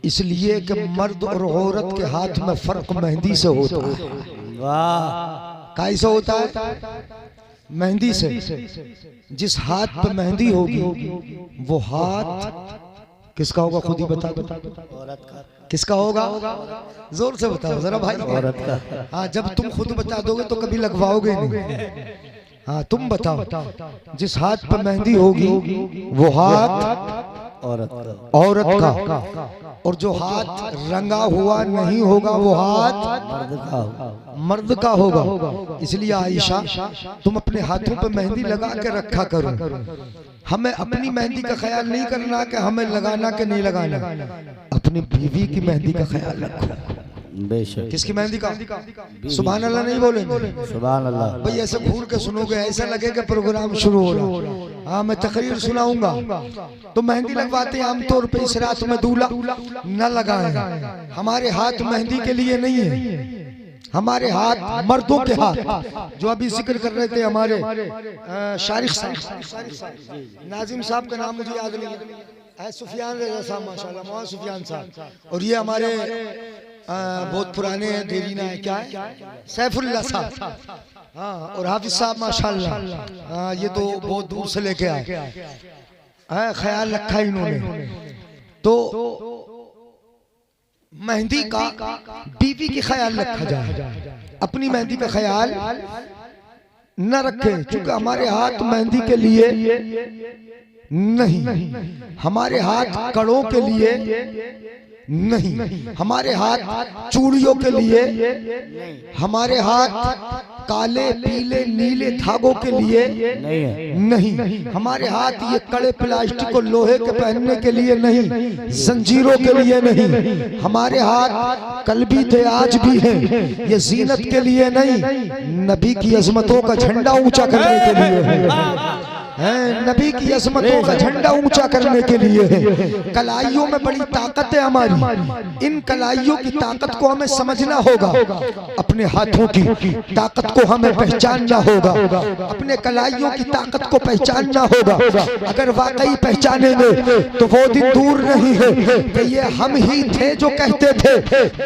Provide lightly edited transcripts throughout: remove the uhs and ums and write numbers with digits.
इसलिए कि मर्द और औरत के हाथ में फर्क मेहंदी से होता है। वाह, कैसे होता है? मेहंदी से। जिस हाथ पे मेहंदी होगी वो हाथ किसका होगा? खुद ही बता दो। औरत का। किसका होगा? जोर से बताओ जरा भाई। औरत का। हाँ, जब तुम खुद बता दोगे तो कभी लगवाओगे नहीं। हाँ, तुम बताओ। जिस हाथ पे मेहंदी होगी वो हाथ औरत का, और जो हाथ रंगा हुआ नहीं होगा वो हाथ मर्द का होगा। इसलिए आयशा, तुम अपने हाथों पे मेहंदी लगा के रखा करो। हमें अपनी मेहंदी का ख्याल नहीं करना कि हमें लगाना कि नहीं लगाना। अपनी बीवी की मेहंदी का ख्याल रखो। बेशक। किसकी मेहंदी का? सुभान अल्लाह नहीं बोलेंगे? सुभान अल्लाह। भाई ऐसे घूर के सुनोगे ऐसा लगेगा प्रोग्राम शुरू हो रहा। हाँ, मैं तकरीर सुनाऊंगा तो मेहंदी लगवाते हैं आमतौर पे इस रात में दूल्हा न लगाए। हमारे हाथ मेहंदी के लिए नहीं है, हमारे हाथ मर्दों के हाथ। जो अभी जिक्र कर रहे थे हमारे शारिक साहब, नाजिम साहब का नाम मुझे याद नहीं है, सुफियान रजा साहब, माशाल्लाह मोहम्मद सुफियान साहब। और ये हमारे बहुत पुराने हैं, देरीना है, क्या है, सैफुल्लाह साहब। हाँ, और हाफिज साहब माशाल्लाह। ये तो बहुत दूर से लेके आए, ख्याल रखा इन्होंने। तो मेहंदी का बीवी की ख्याल रखा जाए, अपनी मेहंदी का ख्याल न रखे। क्योंकि हमारे हाथ मेहंदी के लिए नहीं, हमारे हाथ कड़ों के लिए नहीं, हमारे हाथ चूड़ियों के लिए, हमारे हाथ काले पीले नीले धागों के लिए नहीं, हमारे हाथ ये कड़े प्लास्टिक और लोहे के पहनने के लिए नहीं, जंजीरों के लिए नहीं। हमारे हाथ कल भी थे आज भी हैं, ये जीनत के लिए नहीं, नबी की अजमतों का झंडा ऊंचा करने के लिए है। नबी की अजमतों का झंडा ऊंचा करने के लिए है। कलाइयों में बड़ी ताकत है हमारी, इन कलाइयों की ताकत को हमें समझना होगा, अपने हाथों की ताकत को हमें पहचानना होगा, अपने कलाइयों की ताकत को पहचानना होगा। अगर वाकई पहचानेंगे तो वो दिन दूर नहीं है कि ये हम ही थे जो कहते थे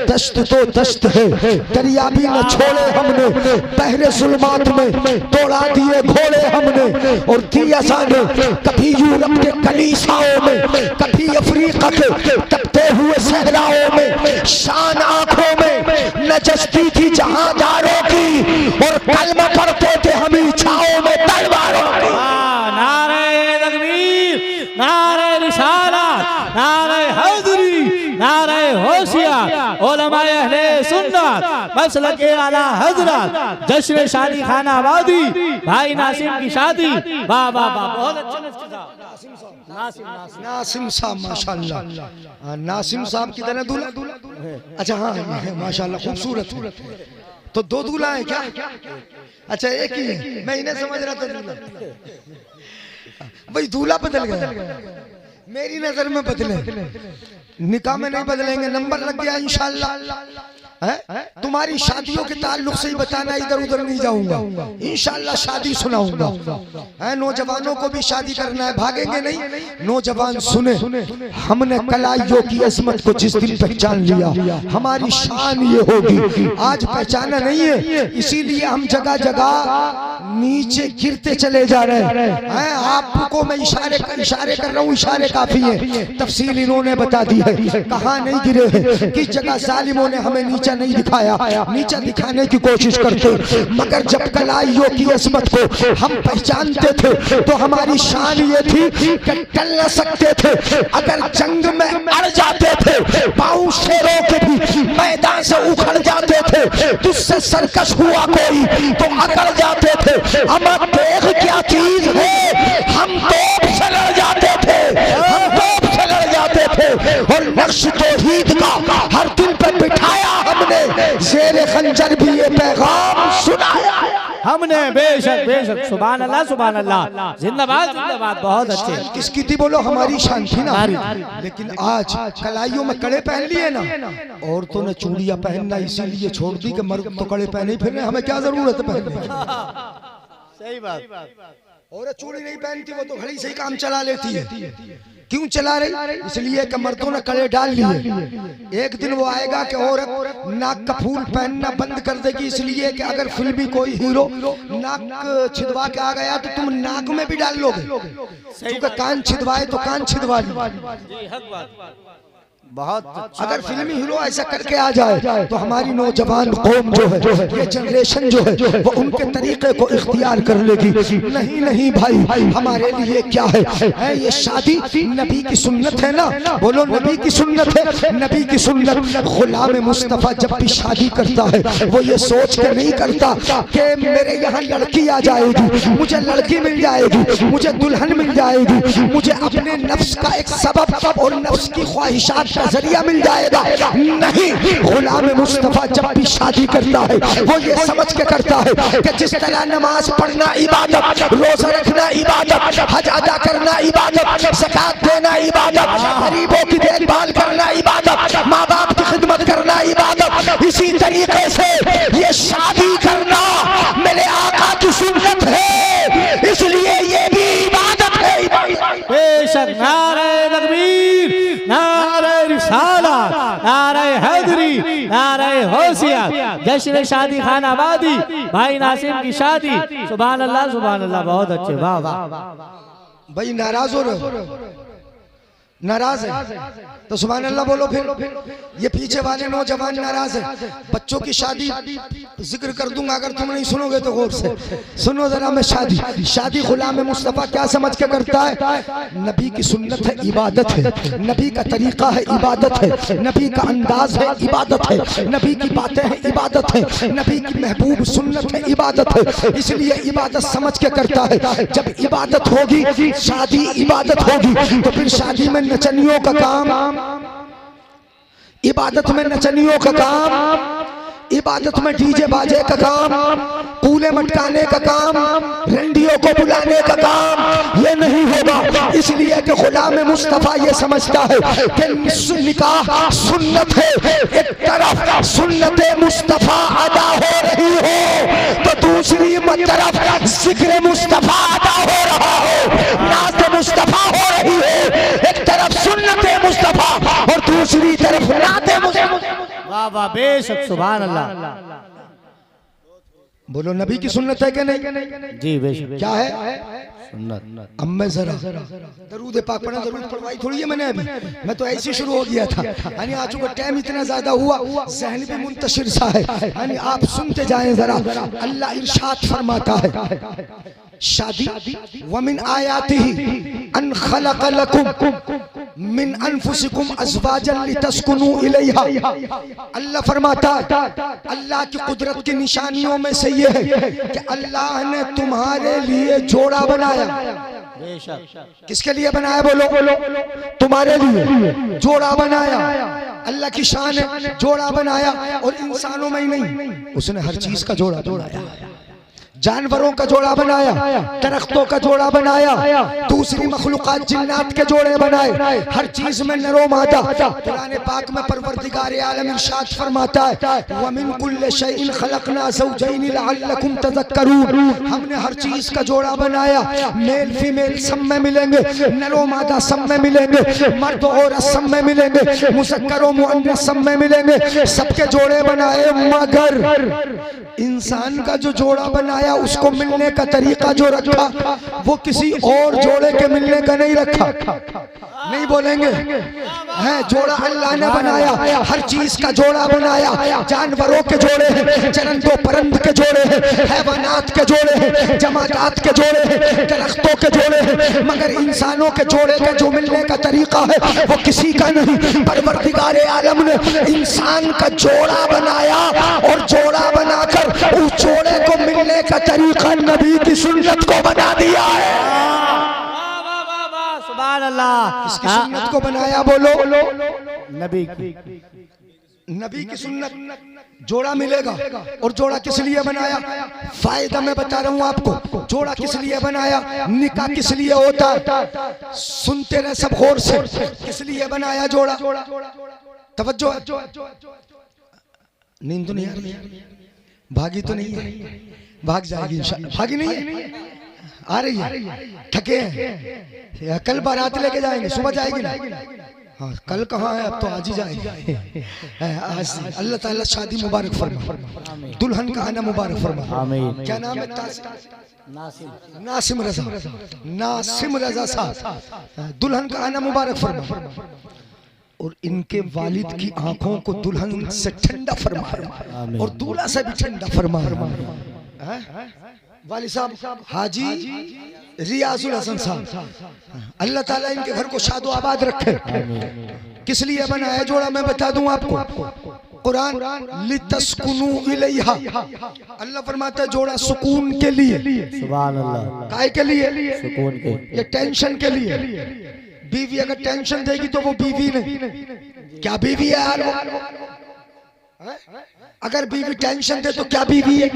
दश्त तो दश्त है, दरिया भी न छोड़े हमने, बहरे जुल्मात में तोड़ा दिए घोड़े हमने। और कभी यूरोप के कलीसियाओं में, कभी अफ्रीका के तपते हुए सहराओं में, शान आंखों में नजस्ती थी जहांदारों की, और कलमा पढ़ते थे हम इच्छाओं में तलवारों की। नारे तकबीर, नारे रिसालत, नारे हैदरी, नारे होशियार, उलमाए अहले सुन्नत, मसलक आला हजरत, जश्न शादी खाना आबादी, भाई नासिम की शादी। वाह वाह वाह, बहुत अच्छा नासिम साहब माशाल्लाह। नासिम साहब की तरह दूल्हा? अच्छा हाँ, माशाल्लाह खूबसूरत है। तो दो दूल्हा है क्या? अच्छा एक ही है, मैं इन्हें समझ रहा था दूल्हा। भाई दूल्हा बदल गया, मेरी नजर में बदले, निकाह में नहीं बदलेंगे, नंबर लग गया इंशाल्लाह। तुम्हारी शादियों के ताल्लुक से ही बताना, इधर उधर नहीं जाऊंगा, इंशाल्लाह शादी सुनाऊंगा। नौजवानों को भी शादी करना है, भागेंगे नहीं। नौजवान सुने, हमने कलाइयों की अजमत को जिस दिन पहचान लिया, हमारी शान ये होगी। आज पहचाना नहीं है, इसीलिए हम जगह जगह नीचे गिरते चले जा रहे हैं। आपको मैं इशारे कर रहा हूँ, इशारे काफी है, तफसील इन्होंने बता दी है, कहाँ नहीं गिरे हैं, किस जगह जालिमों ने हमें नीचा नहीं दिखाया, नीचा दिखाने की कोशिश करते। मगर जब कलाइयों की अजमत को हम पहचानते थे तो हमारी शान ये थी कि टल न सकते थे। अगर जंग में अड़ जाते थे, पाँव शेरों के भी मैदान से उखड़ जाते थे, तुझसे सरकश हुआ कोई तो अकड़ जाते थे। अमर देख क्या चीज है, हम तोप से लड़ जाते थे, हम तोप से लड़ जाते थे। और नक्श तौहीद का हर दिल पर बिठाया हमने, ज़ेरे खंजर भी ये पैगाम सुनाया हमने। बेशक बेशक, सुभान अल्लाह सुभान अल्लाह, जिंदाबाद जिंदाबाद। बहुत अच्छे। किसकी थी बोलो? हमारी शान थी ना। लेकिन आज कलाइयों में कड़े पहन लिए ना, औरतों ने चूड़ियां पहनना इसीलिए छोड़ दी कि मर्द तो कड़े पहने ही फिर रहे, हमें क्या जरूरत है पहनने। सही बात। औरत चूड़ी नहीं पहनती, वो तो घड़ी से ही काम चला लेती है। क्यों चला रही? इसलिए कि मर्दों ने कड़े डाल लिए। एक दिन वो आएगा कि औरत नाक का फूल पहनना बंद कर देगी, इसलिए कि अगर फिल्मी कोई हीरो नाक छिदवा के आ गया तो तुम नाक में भी डाल लोगे, क्योंकि कान छिदवाए तो कान छिदवा ली। बहुत अगर फिल्मी हीरो ऐसा करके आ जाए तो हमारी नौजवान कौम जो है, ये जनरेशन जो है, वो उनके तरीके को इख्तियार कर लेगी। नहीं नहीं भाई, हमारे लिए क्या है ये शादी नबी की सुन्नत है ना, बोलो नबी की सुन्नत है। नबी की सुन्नत। गुलाम मुस्तफा जब भी शादी करता है वो ये सोच के नहीं करता कि मेरे यहाँ लड़की आ जाएगी, मुझे लड़की मिल जाएगी, मुझे दुल्हन मिल जाएगी, मुझे अपने नफ्स का एक सबब और नफ्स की ख्वाहिशात का जरिया मिल जाएगा। नहीं, गुलाम मुस्तफा जब भी शादी करता है वो ये समझ के करता है कि जिस तरह नमाज पढ़ना इबादत, रोजा रखना इबादत, हज अदा करना इबादत, ज़कात देना इबादत, गरीबों की देखभाल करना इबादत, माँ बाप की खिदमत करना इबादत, इसी तरीके से ये शादी करना मेरे आका की सुन्नत है, इसलिए ये भी इबादत है। बेशक। नारे तकबीर, नारे रिसालत, नारे हैदरी, नारे होशियार। जश्न शादी खान आबादी, भाई नासिम की शादी। सुभान अल्लाह, सुभान अल्लाह। बहुत अच्छे, वाह वाह। भाई नाराज हो रहे, नाराज है तो सुभान अल्लाह बोलो। फिर ये पीछे वाले नौजवान नाराज है। बच्चों की शादी जिक्र कर दूंगा, अगर तुम नहीं सुनोगे तो गौर से सुनो जरा। मैं शादी गुलाम मुस्तफा क्या समझ के करता है? नबी की सुन्नत है, इबादत है, नबी का तरीका है, इबादत है, नबी का अंदाज है, इबादत है, नबी की बातें हैं, इबादत है, नबी की महबूब सुन्नत है, इबादत है, इसलिए इबादत समझ के करता है। जब इबादत होगी, शादी इबादत होगी, तो फिर शादी में नचनियों का काम, इबादत में नचनियों का काम, इबादत में डीजे बाजे का काम, कूले मटकाने का काम, रंडियों को बुलाने का काम, ये नहीं होगा। इसलिए कि गुलाम मुस्तफा ये समझता है कि निकाह सुन्नत है, एक तरफ सुन्नत मुस्तफा अदा हो रही हो तो दूसरी तरफ जिक्र मुस्तफा अदा हो रहा हो, नात मुस्तफा हो रही है। एक तरफ सुन्नत मुस्तफा और दूसरी तरफ नात मुस्तफा। वाह वाह, बेशक, सुभान अल्लाह। बोलो नबी की सुन्नत है कि नहीं? जी बेशक। क्या है सुन्नत? अब मैं जरा दरूद पाक पढ़ना, दरूद पढ़वाई थोड़ी है मैंने अभी, मैं तो ऐसे शुरू हो गया था। यानी आज का टाइम इतना ज्यादा हुआ, ज़हन भी मुंतशिर सा है। यानी आप सुनते जाएं जरा। अल्लाह इरशाद फरमाता है शादी वमिन आयातिही अन खलक़ लकुम मिन अनफुसिकुम अज़वाजन लितस्कुनू इलैहा। अल्लाह फरमाता है, अल्लाह की कुदरत की निशानियों में से ये है कि अल्लाह ने तुम्हारे लिए जोड़ा बनाया। किसके लिए बनाया? बोलो। तुम्हारे लिए जोड़ा बनाया। अल्लाह की शान है, जोड़ा बनाया। और इंसानों में ही नहीं, उसने हर चीज का जोड़ा बनाया। जानवरों का जोड़ा बनाया, दरख्तों का जोड़ा बनाया, दूसरी मखलूकात जिन्नात के जोड़े बनाए, हर चीज में नरो मादा। कुरान पाक में परवरदिगार आलम इरशाद फरमाता है वमिन कुल्लि शैइन खलकना ज़ौजैन लअल्लकुम तज़क्करून। हमने हर चीज का जोड़ा बनाया। मेल फीमेल सब में मिलेंगे, नरो मादा सब में मिलेंगे, मर्द औरत सब में मिलेंगे, मुज़क्कर और मुअन्नस सब में मिलेंगे, सबके जोड़े बनाए। मगर इंसान का जो जोड़ा बनाया उसको मिलने का तरीका जो रखा वो किसी और जोड़े के मिलने का नहीं रखा। नहीं बोलेंगे है, जोड़ा अल्लाह ने बनाया। हर चीज का जोड़ा बनाया। जानवरों के जोड़े हैं, चरंदो परंद के जोड़े हैं, हैवानात के जोड़े हैं, जमादात के जोड़े हैं, दरख्तों के जोड़े हैं। मगर इंसानों के जोड़े का जो मिलने का तरीका है वो किसी का नहीं। परवरदिगार आलम ने इंसान का जोड़ा बनाया और जोड़ा बनाकर उस जोड़े को मिलने का तरीका नबी की सुन्नत को बना दिया है। सुभान अल्लाह। इसकी सुन्नत को बनाया। बोलो नबी की, नबी की सुन्नत। जोड़ा मिलेगा। और जोड़ा किस लिए बनाया? फायदा मैं बता रहा हूँ आपको। जोड़ा किस लिए बनाया? निकाह किस लिए होता है? सुनते रहे सब गौर से। किस लिए बनाया जोड़ा? तवज्जो। नींद तो नहीं आ रही? भागी तो नहीं है? भाग जाएगी इंशाअल्लाह। भागी नहीं है? आ रही है, थके हैं, कल बारात लेके जाएंगे, सुबह जाएगी ना? हाँ, कल कहाँ है, अब तो आज ही जाएंगे। आज अल्लाह ताला शादी मुबारक फरमा, दुल्हन का आना मुबारक फरमा। क्या नाम है? नासिम रजा, नासिम रजा साहब, दुल्हन का आना मुबारक फरमा और इनके वालिद की आंखों को दुल्हन से ठंडा फरमा और दूल्हा से भी ठंडा फरमा। वालिद साहब हाजी रियाजुल हसन साहब, अल्लाह ताला इनके घर को शादो आबाद रखे। किस लिए बनाया जोड़ा मैं बता दूं आपको, कुरान लितस्कुनु इलैहा, अल्लाह फरमाता है जोड़ा सुकून के लिए। सुभान अल्लाह। काय के लिए? सुकून के। ये टेंशन के लिए। बीवी अगर टेंशन देगी तो वो बीवी नहीं, क्या बीवी है यार वो? अगर बीवी टेंशन दे तो क्या बीवी है?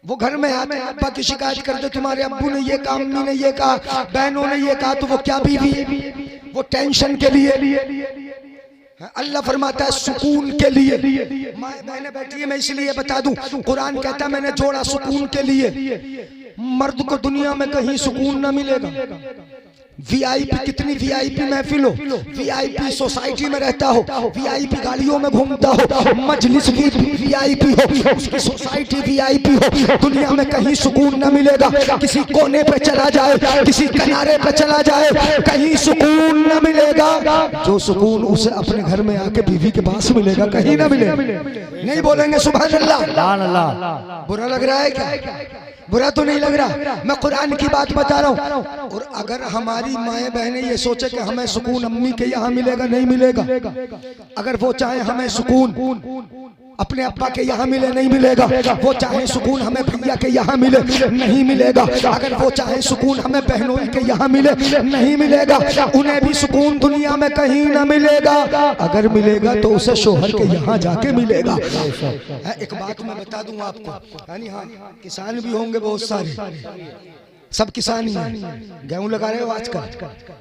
वो घर में आते अब्बा की शिकायत करते, तुम्हारे अब्बू ने ये कहा, अम्मी ने ये कहा, बहनों ने ये कहा, तो वो क्या बीवी है? वो टेंशन के लिए। अल्लाह फरमाता है सुकून के लिए। मैंने बैठी है, मैं इसलिए बता दूं, कुरान कहता है मैंने जोड़ा सुकून के लिए। मर्द को दुनिया में कहीं सुकून न मिलेगा। वीआईपी, कितनी वीआईपी महफिल हो, वीआईपी सोसाइटी में रहता हो, वीआईपी गाड़ियों में घूमता हो, मजलिस भी वीआईपी हो, उसकी सोसाइटी वीआईपी हो, दुनिया में कहीं सुकून न मिलेगा। किसी कोने पे चला जाए, किसी किनारे पे चला जाए, कहीं सुकून न मिलेगा। जो सुकून उसे अपने घर में आके बीवी के पास मिलेगा, कहीं न मिलेगा। नहीं बोलेंगे सुभान अल्लाह? बुरा लग रहा है क्या? बुरा तो नहीं लग रहा, मैं कुरान की बात बता रहा हूँ। और अगर हमारी माएं बहनें ये सोचे कि हमें सुकून अम्मी के यहाँ मिलेगा, नहीं मिलेगा। अगर वो चाहे हमें सुकून अपने अब्बा के यहाँ मिले, नहीं मिलेगा। वो चाहे सुकून हमें भैया के यहाँ मिले, नहीं मिलेगा। अगर वो चाहे सुकून हमें बहनों के यहाँ मिले, नहीं मिलेगा। उन्हें भी सुकून दुनिया में कहीं ना मिलेगा। अगर मिलेगा तो उसे शोहर के यहाँ जाके मिलेगा। एक बात मैं बता दूं आपको, यानी हाँ, किसान भी होंगे बहुत सारे, सब किसान ही हैं। गेहूं लगा रहे हो आजकल,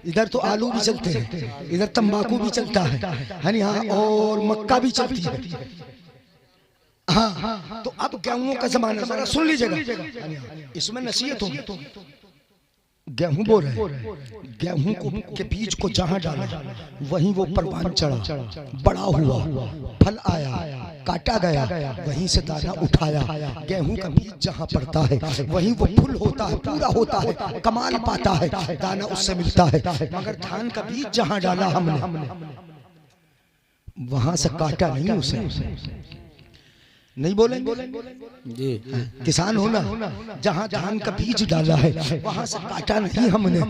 इधर तो आलू भी चलते हैं, इधर तंबाकू भी चलता है हाँ, और मक्का भी चलती है। हाँ, तो अब गेहूं का जमाना, जरा सुन लीजिएगा, इसमें नसीहत होगी। गेहूं बो रहे, गेहूं के बीज को जहां डाला वहीं वो परवान चढ़ा, बड़ा हुआ, फल आया, काटा गया, वहीं से दाना उठाया। गेहूं का बीज जहां पड़ता है वहीं वो फूल होता है, पूरा होता है, कमाल पाता है, दाना उससे मिलता है। मगर धान का बीज जहां डाला हमने, वहां से काटा नहीं उसे। नहीं बोलेंगे जी? किसान होना, जहाँ धान का बीज डाला है वहां से काटा नहीं हमने,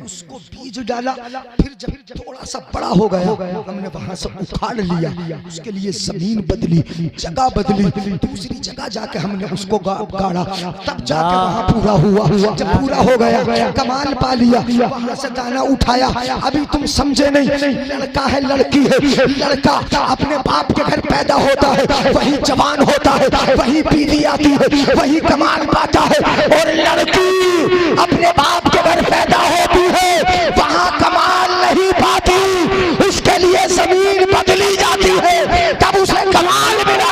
उसको बीज डाला, फिर जब थोड़ा सा बड़ा हो गया हमने वहां से उखाड़ लिया, उसके लिए जमीन बदली, जगह बदली, दूसरी जगह जाके हमने उसको गाड़ा, तब जाके वहां पूरा हुआ। जब पूरा हो गया, कमाल पा लिया, वहां से दाना उठाया। अभी तुम समझे नहीं, लड़का है लड़की है, लड़का अपने बाप के घर पैदा होता है, वही जवान होता है, वही बीवी आती है, वही कमाल पाता है। और लड़की अपने बाप के घर पैदा होती है, वहां कमाल नहीं पाती, उसके लिए जमीन बदली जाती है, तब उसे कमाल मिला।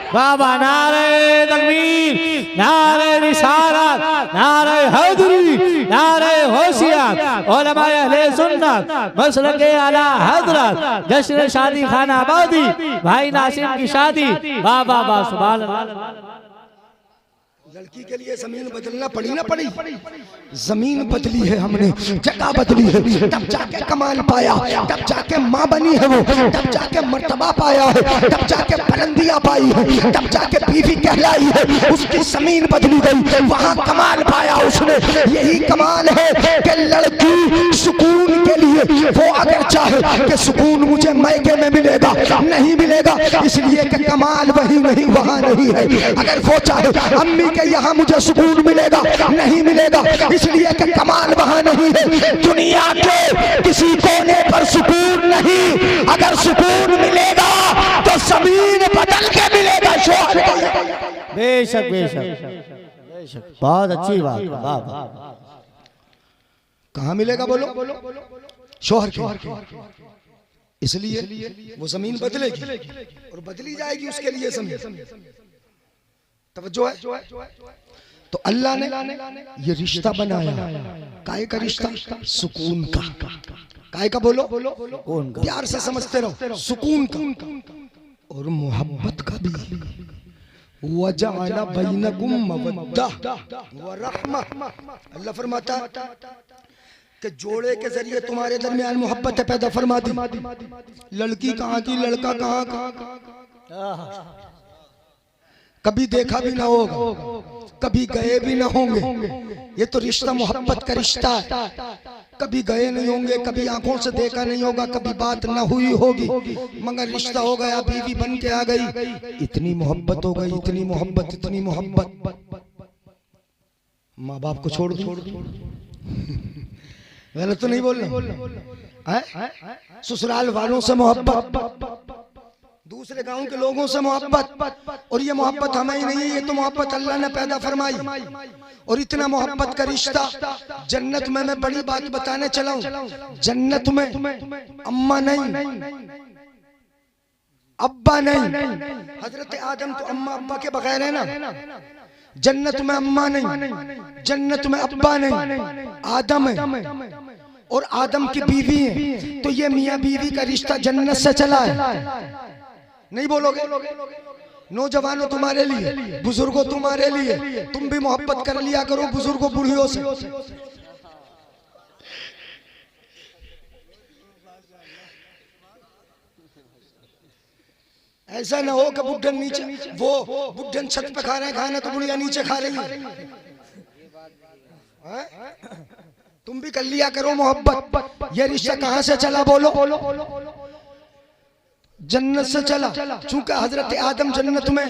बाबा नारे तकबीर, नारे रिसालत, नारे हैदरी, नारे होशियार, उलमाए अहले सुन्नत, मसलके आला हजरत, जश्न शादी खाना आबादी, भाई नासिम की शादी। बाबा बा सुभान अल्लाह। लड़की के लिए जमीन बदलना पड़ी ना पड़ी, जमीन बदली है हमने, जगह बदली है, तब जाके कमाल पाया, तब जाके माँ बनी है वो, तब जाके मर्तबा पाया है, तब जाके बुलंदियां पाई है, तब जाके बीवी कहलाई है, उसकी जमीन बदली गई, वहाँ कमाल पाया उसने। यही कमाल है कि लड़की सुकून के लिए वो अगर चाहे कि सुकून मुझे मैके में मिलेगा, नहीं मिलेगा, इसलिए कि कमाल वही नहीं वहाँ नहीं है। अगर वो चाहे अम्मी के यहाँ मुझे सुकून मिलेगा, नहीं मिलेगा, इसलिए कि कमाल वहां नहीं है। दुनिया के किसी कोने पर सुकून नहीं, अगर सुकून मिलेगा तो जमीन बदल के मिलेगा। बेशक बेशक, बहुत अच्छी बात। कहाँ मिलेगा बोलो? शोहर के। इसलिए वो जमीन बदलेगी और बदली जाएगी उसके लिए जमीन। तवज्जो है? तो अल्लाह ने ये रिश्ता बनाया, काय का रिश्ता? सुकून का। काय का बोलो? प्यार से समझते रहो, सुकून का और मोहब्बत का भी। वजअल बैनकुम मवद्दा व रहमा, अल्लाह फरमाता कि जोड़े के जरिए तुम्हारे दरमियान मोहब्बत पैदा फरमा दी। लड़की कहाँ की, लड़का कहाँ का, कभी देखा भी ना होगा, कभी गए भी ना होंगे। ये तो रिश्ता मोहब्बत का रिश्ता है। कभी गए नहीं होंगे, कभी आंखों से देखा नहीं होगा, कभी बात ना हुई होगी, मगर रिश्ता हो गया, बीवी बन के आ गई। इतनी मोहब्बत हो गई, इतनी मोहब्बत, इतनी मोहब्बत। माँ बाप को छोड़ दो, गलत तो नहीं बोल रहा। ससुराल वालों से मोहब्बत, दूसरे गांव के लोगों से मोहब्बत, और ये मोहब्बत हमें ही नहीं है, ये तो मोहब्बत अल्लाह ने पैदा फरमाई। और इतना मोहब्बत का रिश्ता जन्नत में, मैं बड़ी बात बताने चला हूं, जन्नत में अम्मा नहीं, अब्बा नहीं। हजरत आदम तो अम्मा अब्बा के बगैर है ना। जन्नत में अम्मा नहीं, जन्नत में अब्बा नहीं, आदम है और आदम की बीवी है। तो ये मियाँ बीवी का रिश्ता जन्नत से चला है। नहीं बोलोगे? नौजवानों तुम्हारे लिए, बुजुर्गों तुम्हारे लिए, तुम भी मोहब्बत कर लिया करो बुजुर्गों बूढ़ियों से। ऐसा ना हो कि बुढ़न नीचे, वो बुढ़न छत पे खा रहे हैं खाना, तो बुढ़िया नीचे खा रही है। तुम भी कर लिया करो मोहब्बत। ये रिश्ता कहाँ से चला बोलो? जन्नत से चला। चूंकि हजरत आदम जन्नत में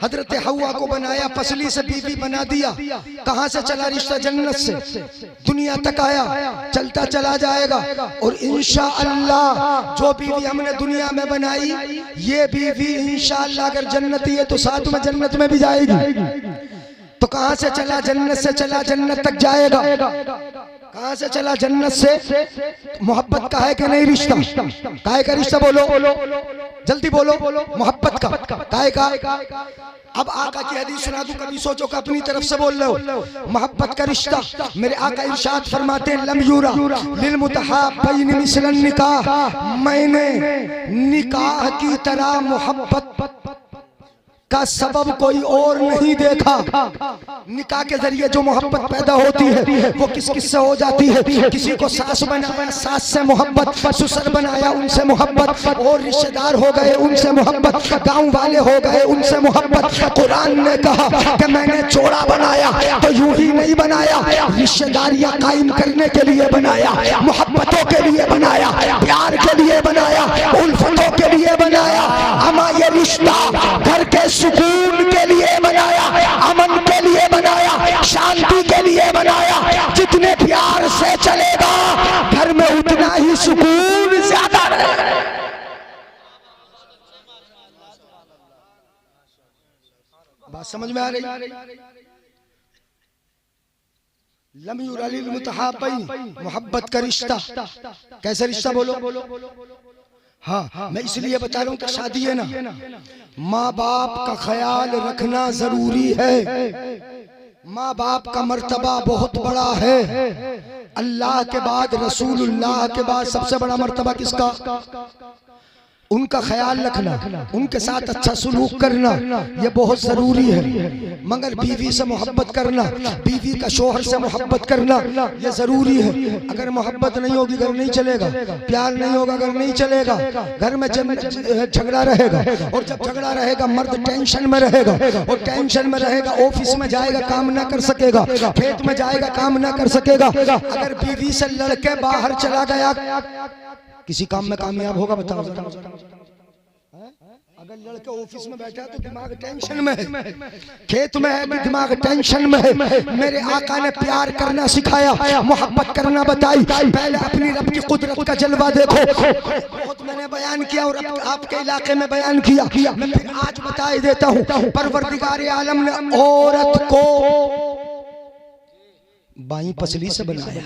हजरत हव्वा को बनाया, पसली से बीवी बना दिया। कहाँ से चला रिश्ता? जन्नत से दुनिया तक आया, चलता चला जाएगा। और इंशाअल्लाह जो बीवी हमने दुनिया में बनाई, ये बीवी इंशाअल्लाह अगर जन्नती है तो साथ में जन्नत में भी जाएगी। तो कहाँ से चला? जन्नत से चला, जन्नत तक जाएगा। कहाँ से चला? जन्नत से। मोहब्बत का है कि नहीं रिश्ता? काहे का रिश्ता बोलो, जल्दी बोलो। मोहब्बत का, काहे का? अब आका की हदीस सुना दूं, कभी सोचो कि अपनी तरफ से बोल रहे हो। मोहब्बत का रिश्ता, मेरे आका इरशाद फरमाते हैं, लम यूरा लिल मुतहाब्बैन मिसलन निकाह, मैंने निकाह की तरह मोहब्बत का सबब कोई और नहीं देखा। निकाह के जरिए जो मोहब्बत पैदा होती है वो किस किस से हो जाती है? किसी को सास बनाया, सास से मोहब्बत, ससुर बनाया, उनसे मोहब्बत, और रिश्तेदार हो गए, उनसे मोहब्बत, गांव वाले हो गए, उनसे मोहब्बत। कुरान ने कहा कि मैंने जोड़ा बनाया तो यूं ही नहीं बनाया, रिश्तेदारियां कायम करने के लिए बनाया, मोहब्बतों के लिए बनाया, प्यार के लिए बनाया, उल्फतों के लिए बनाया। अमा ये रिश्ता घर के सुकून के लिए बनाया, अमन के लिए बनाया, शांति के लिए बनाया। जितने प्यार से चलेगा घर में उतना ही सुकून ज्यादा रहेगा। बात समझ में आ रही? लम युरा लिल मुतहाब्बैन, मोहब्बत का रिश्ता। कैसा रिश्ता बोलो? हाँ, मैं इसलिए बता रहा हूँ कि शादी है ना, माँ बाप का ख्याल रखना जरूरी है। माँ बाप का मर्तबा बहुत बड़ा है। अल्लाह के बाद, रसूलुल्लाह के बाद सबसे बड़ा मर्तबा किसका? उनका ख्याल रखना, उनके साथ अच्छा सलूक करना, ये बहुत जरूरी है। मगर बीवी से मोहब्बत करना, बीवी का शोहर से मोहब्बत करना, ये जरूरी है। अगर मोहब्बत नहीं होगी घर नहीं चलेगा, प्यार नहीं होगा घर नहीं चलेगा, घर में झगड़ा रहेगा, और जब झगड़ा रहेगा मर्द टेंशन में रहेगा, और टेंशन में रहेगा ऑफिस में जाएगा काम ना कर सकेगा, खेत में जाएगा काम ना कर सकेगा। अगर बीवी से लड़के बाहर चला गया, किसी काम में कामयाब होगा? बताओ। अगर लड़का ऑफिस में बैठा तो दिमाग टेंशन में है, खेत में है दिमाग टेंशन में है। मेरे आका ने प्यार करना सिखाया, मोहब्बत करना बताई। पहले अपनी रब की कुदरत का जलवा देखो। बहुत मैंने बयान किया और आपके इलाके में बयान किया, मैं फिर आज बता ही देता हूँ। परवरदिगार आलम ने औरत को बाई पसली से बनाया।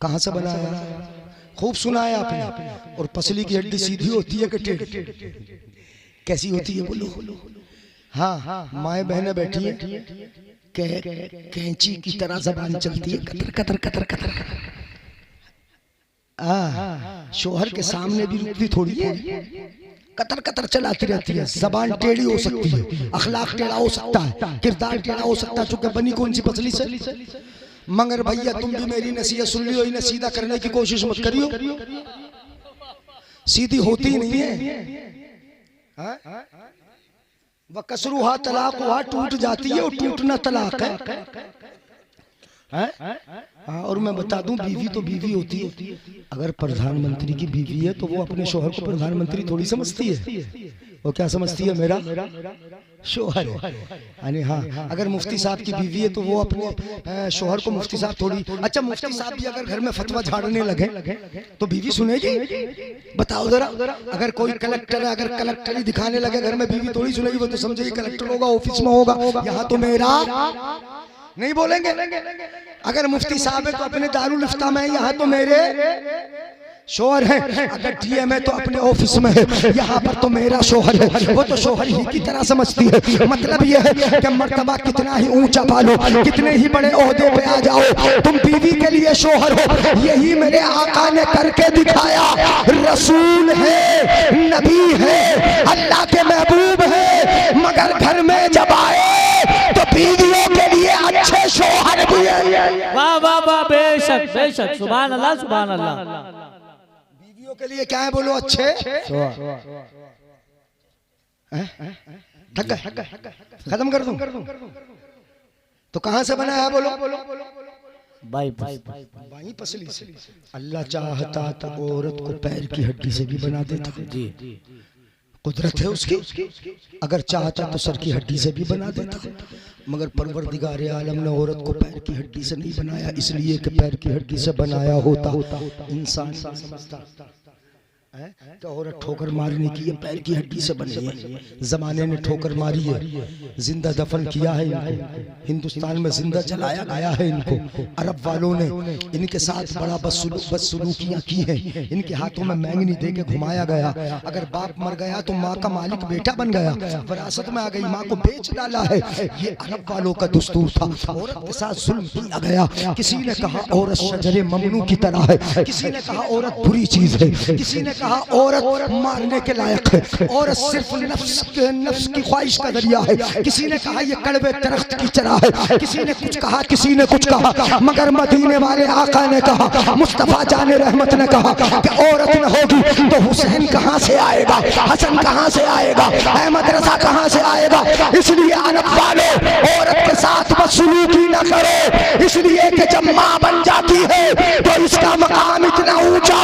कहाँ से बनाया? खूब सुना है आपने। और पसली की हड्डी सीधी होती है कि टेढ़ी? कैसी होती है बोलो? हाँ, माएँ बहनें बैठी हैं, कैंची की तरह जबान चलती है, कतर कतर कतर कतर। शोहर के सामने भी रुकती थोड़ी है, कतर कतर चलाती रहती है। जबान टेढ़ी हो सकती है, अखलाक टेढ़ा हो सकता है, किरदार टेढ़ा हो सकता है, चूंकि बनी कौन सी पसली से। मगर भैया तुम भी मेरी नसीहत सुन लियो, इन्हें सीधा करने की कोशिश मत करियो, सीधी होती नहीं है। वकसरुहा तलाक हुआ, टूट जाती है, और टूटना तलाक है। और मैं बता दूं, बीवी तो बीवी होती है। अगर प्रधानमंत्री की बीवी है तो वो अपने शोहर को प्रधानमंत्री थोड़ी समझती है, वो क्या समझती है, मेरा शोहर है। हाँ, अगर मुफ्ती साहब की बीवी है तो वो अपने शोहर को मुफ्ती साहब थोड़ी। अच्छा, मुफ्ती साहब भी अगर घर में फतवा झाड़ने लगे तो बीवी सुनेगी? बताओ जरा। अगर कोई कलेक्टर है, अगर कलेक्टर ही दिखाने लगे घर में, बीवी थोड़ी सुनेगी, वो तो समझेगी कलेक्टर होगा, ऑफिस में होगा। यहाँ तो मेरा नहीं बोलेंगे। अगर मुफ्ती साहब है तो अपने दारुल इफ्ता में, यहाँ तो मेरे शोहर है। अगर डीएम है तो अपने ऑफिस में है, यहाँ पर तो मेरा शोहर है, वो तो शोहर ही की तरह समझती है। मतलब यह है कि मर्तबा कितना ही ऊंचा पालो, कितने ही बड़े ओहदे पे आ जाओ, तुम बीवी के लिए शोहर हो। यही मेरे आका ने करके दिखाया। रसूल है, नबी है, अल्लाह के महबूब है, मगर घर में जब आए तो बीवियों के लिए अच्छे शोहर भी है। वाह वाह वाह, बेशक बेशक, सुभान अल्लाह सुभान अल्लाह। के लिए क्या है, बोलो अच्छे। खत्म कर दूं तो कहां से बना है, बोलो। बाई पसली से। अल्लाह चाहता तो औरत को पैर की हड्डी से भी बना देता जी, कुदरत है उसकी। अगर चाहता तो सर की हड्डी से भी बना देता, मगर परवरदिगार आलम ने औरत को पैर की हड्डी से नहीं बनाया, इसलिए कि पैर की हड्डी से बनाया होता इंसान समझता तो औरत ठोकर मारने की, ये पैर की हड्डी से बनी है। जमाने ने ठोकर मारी है, जिंदा दफन किया है इनको, हिंदुस्तान में जिंदा जलाया गया है इनको। अरब वालों ने इनके साथ बड़ा बदसलूकियां की हैं, इनके हाथों में मैंगनी दे के घुमाया गया। अगर बाप मर गया तो माँ का मालिक बेटा बन गया, विरासत में आ गई, माँ को बेच डाला है। ये अरब वालों का दस्तूर था। औरत के साथ जुल्म किया गया। किसी ने कहा औरत शजरे ममनू की तरह है, किसी ने कहा औरत बुरी चीज है, किसी ने कहा औरत मारने के लायक है, औरत सिर्फ नफ्स की ख्वाहिश का जरिया है, किसी ने कहा ये कड़वे दरख्त की तरह है, किसी ने कुछ कहा, किसी ने कुछ कहा। मगर मदीने वाले आका ने कहा, मुस्तफा जाने रहमत ने कहा कि औरत न होगी तो हुसैन कहां से आएगा, हसन कहां से आएगा, अहमद रजा कहां से आएगा। इसलिए अनब वालों, औरत के साथ बदसलूकी न करो, इसलिए कि जब माँ बन जाती है तो इसका मकाम इतना ऊंचा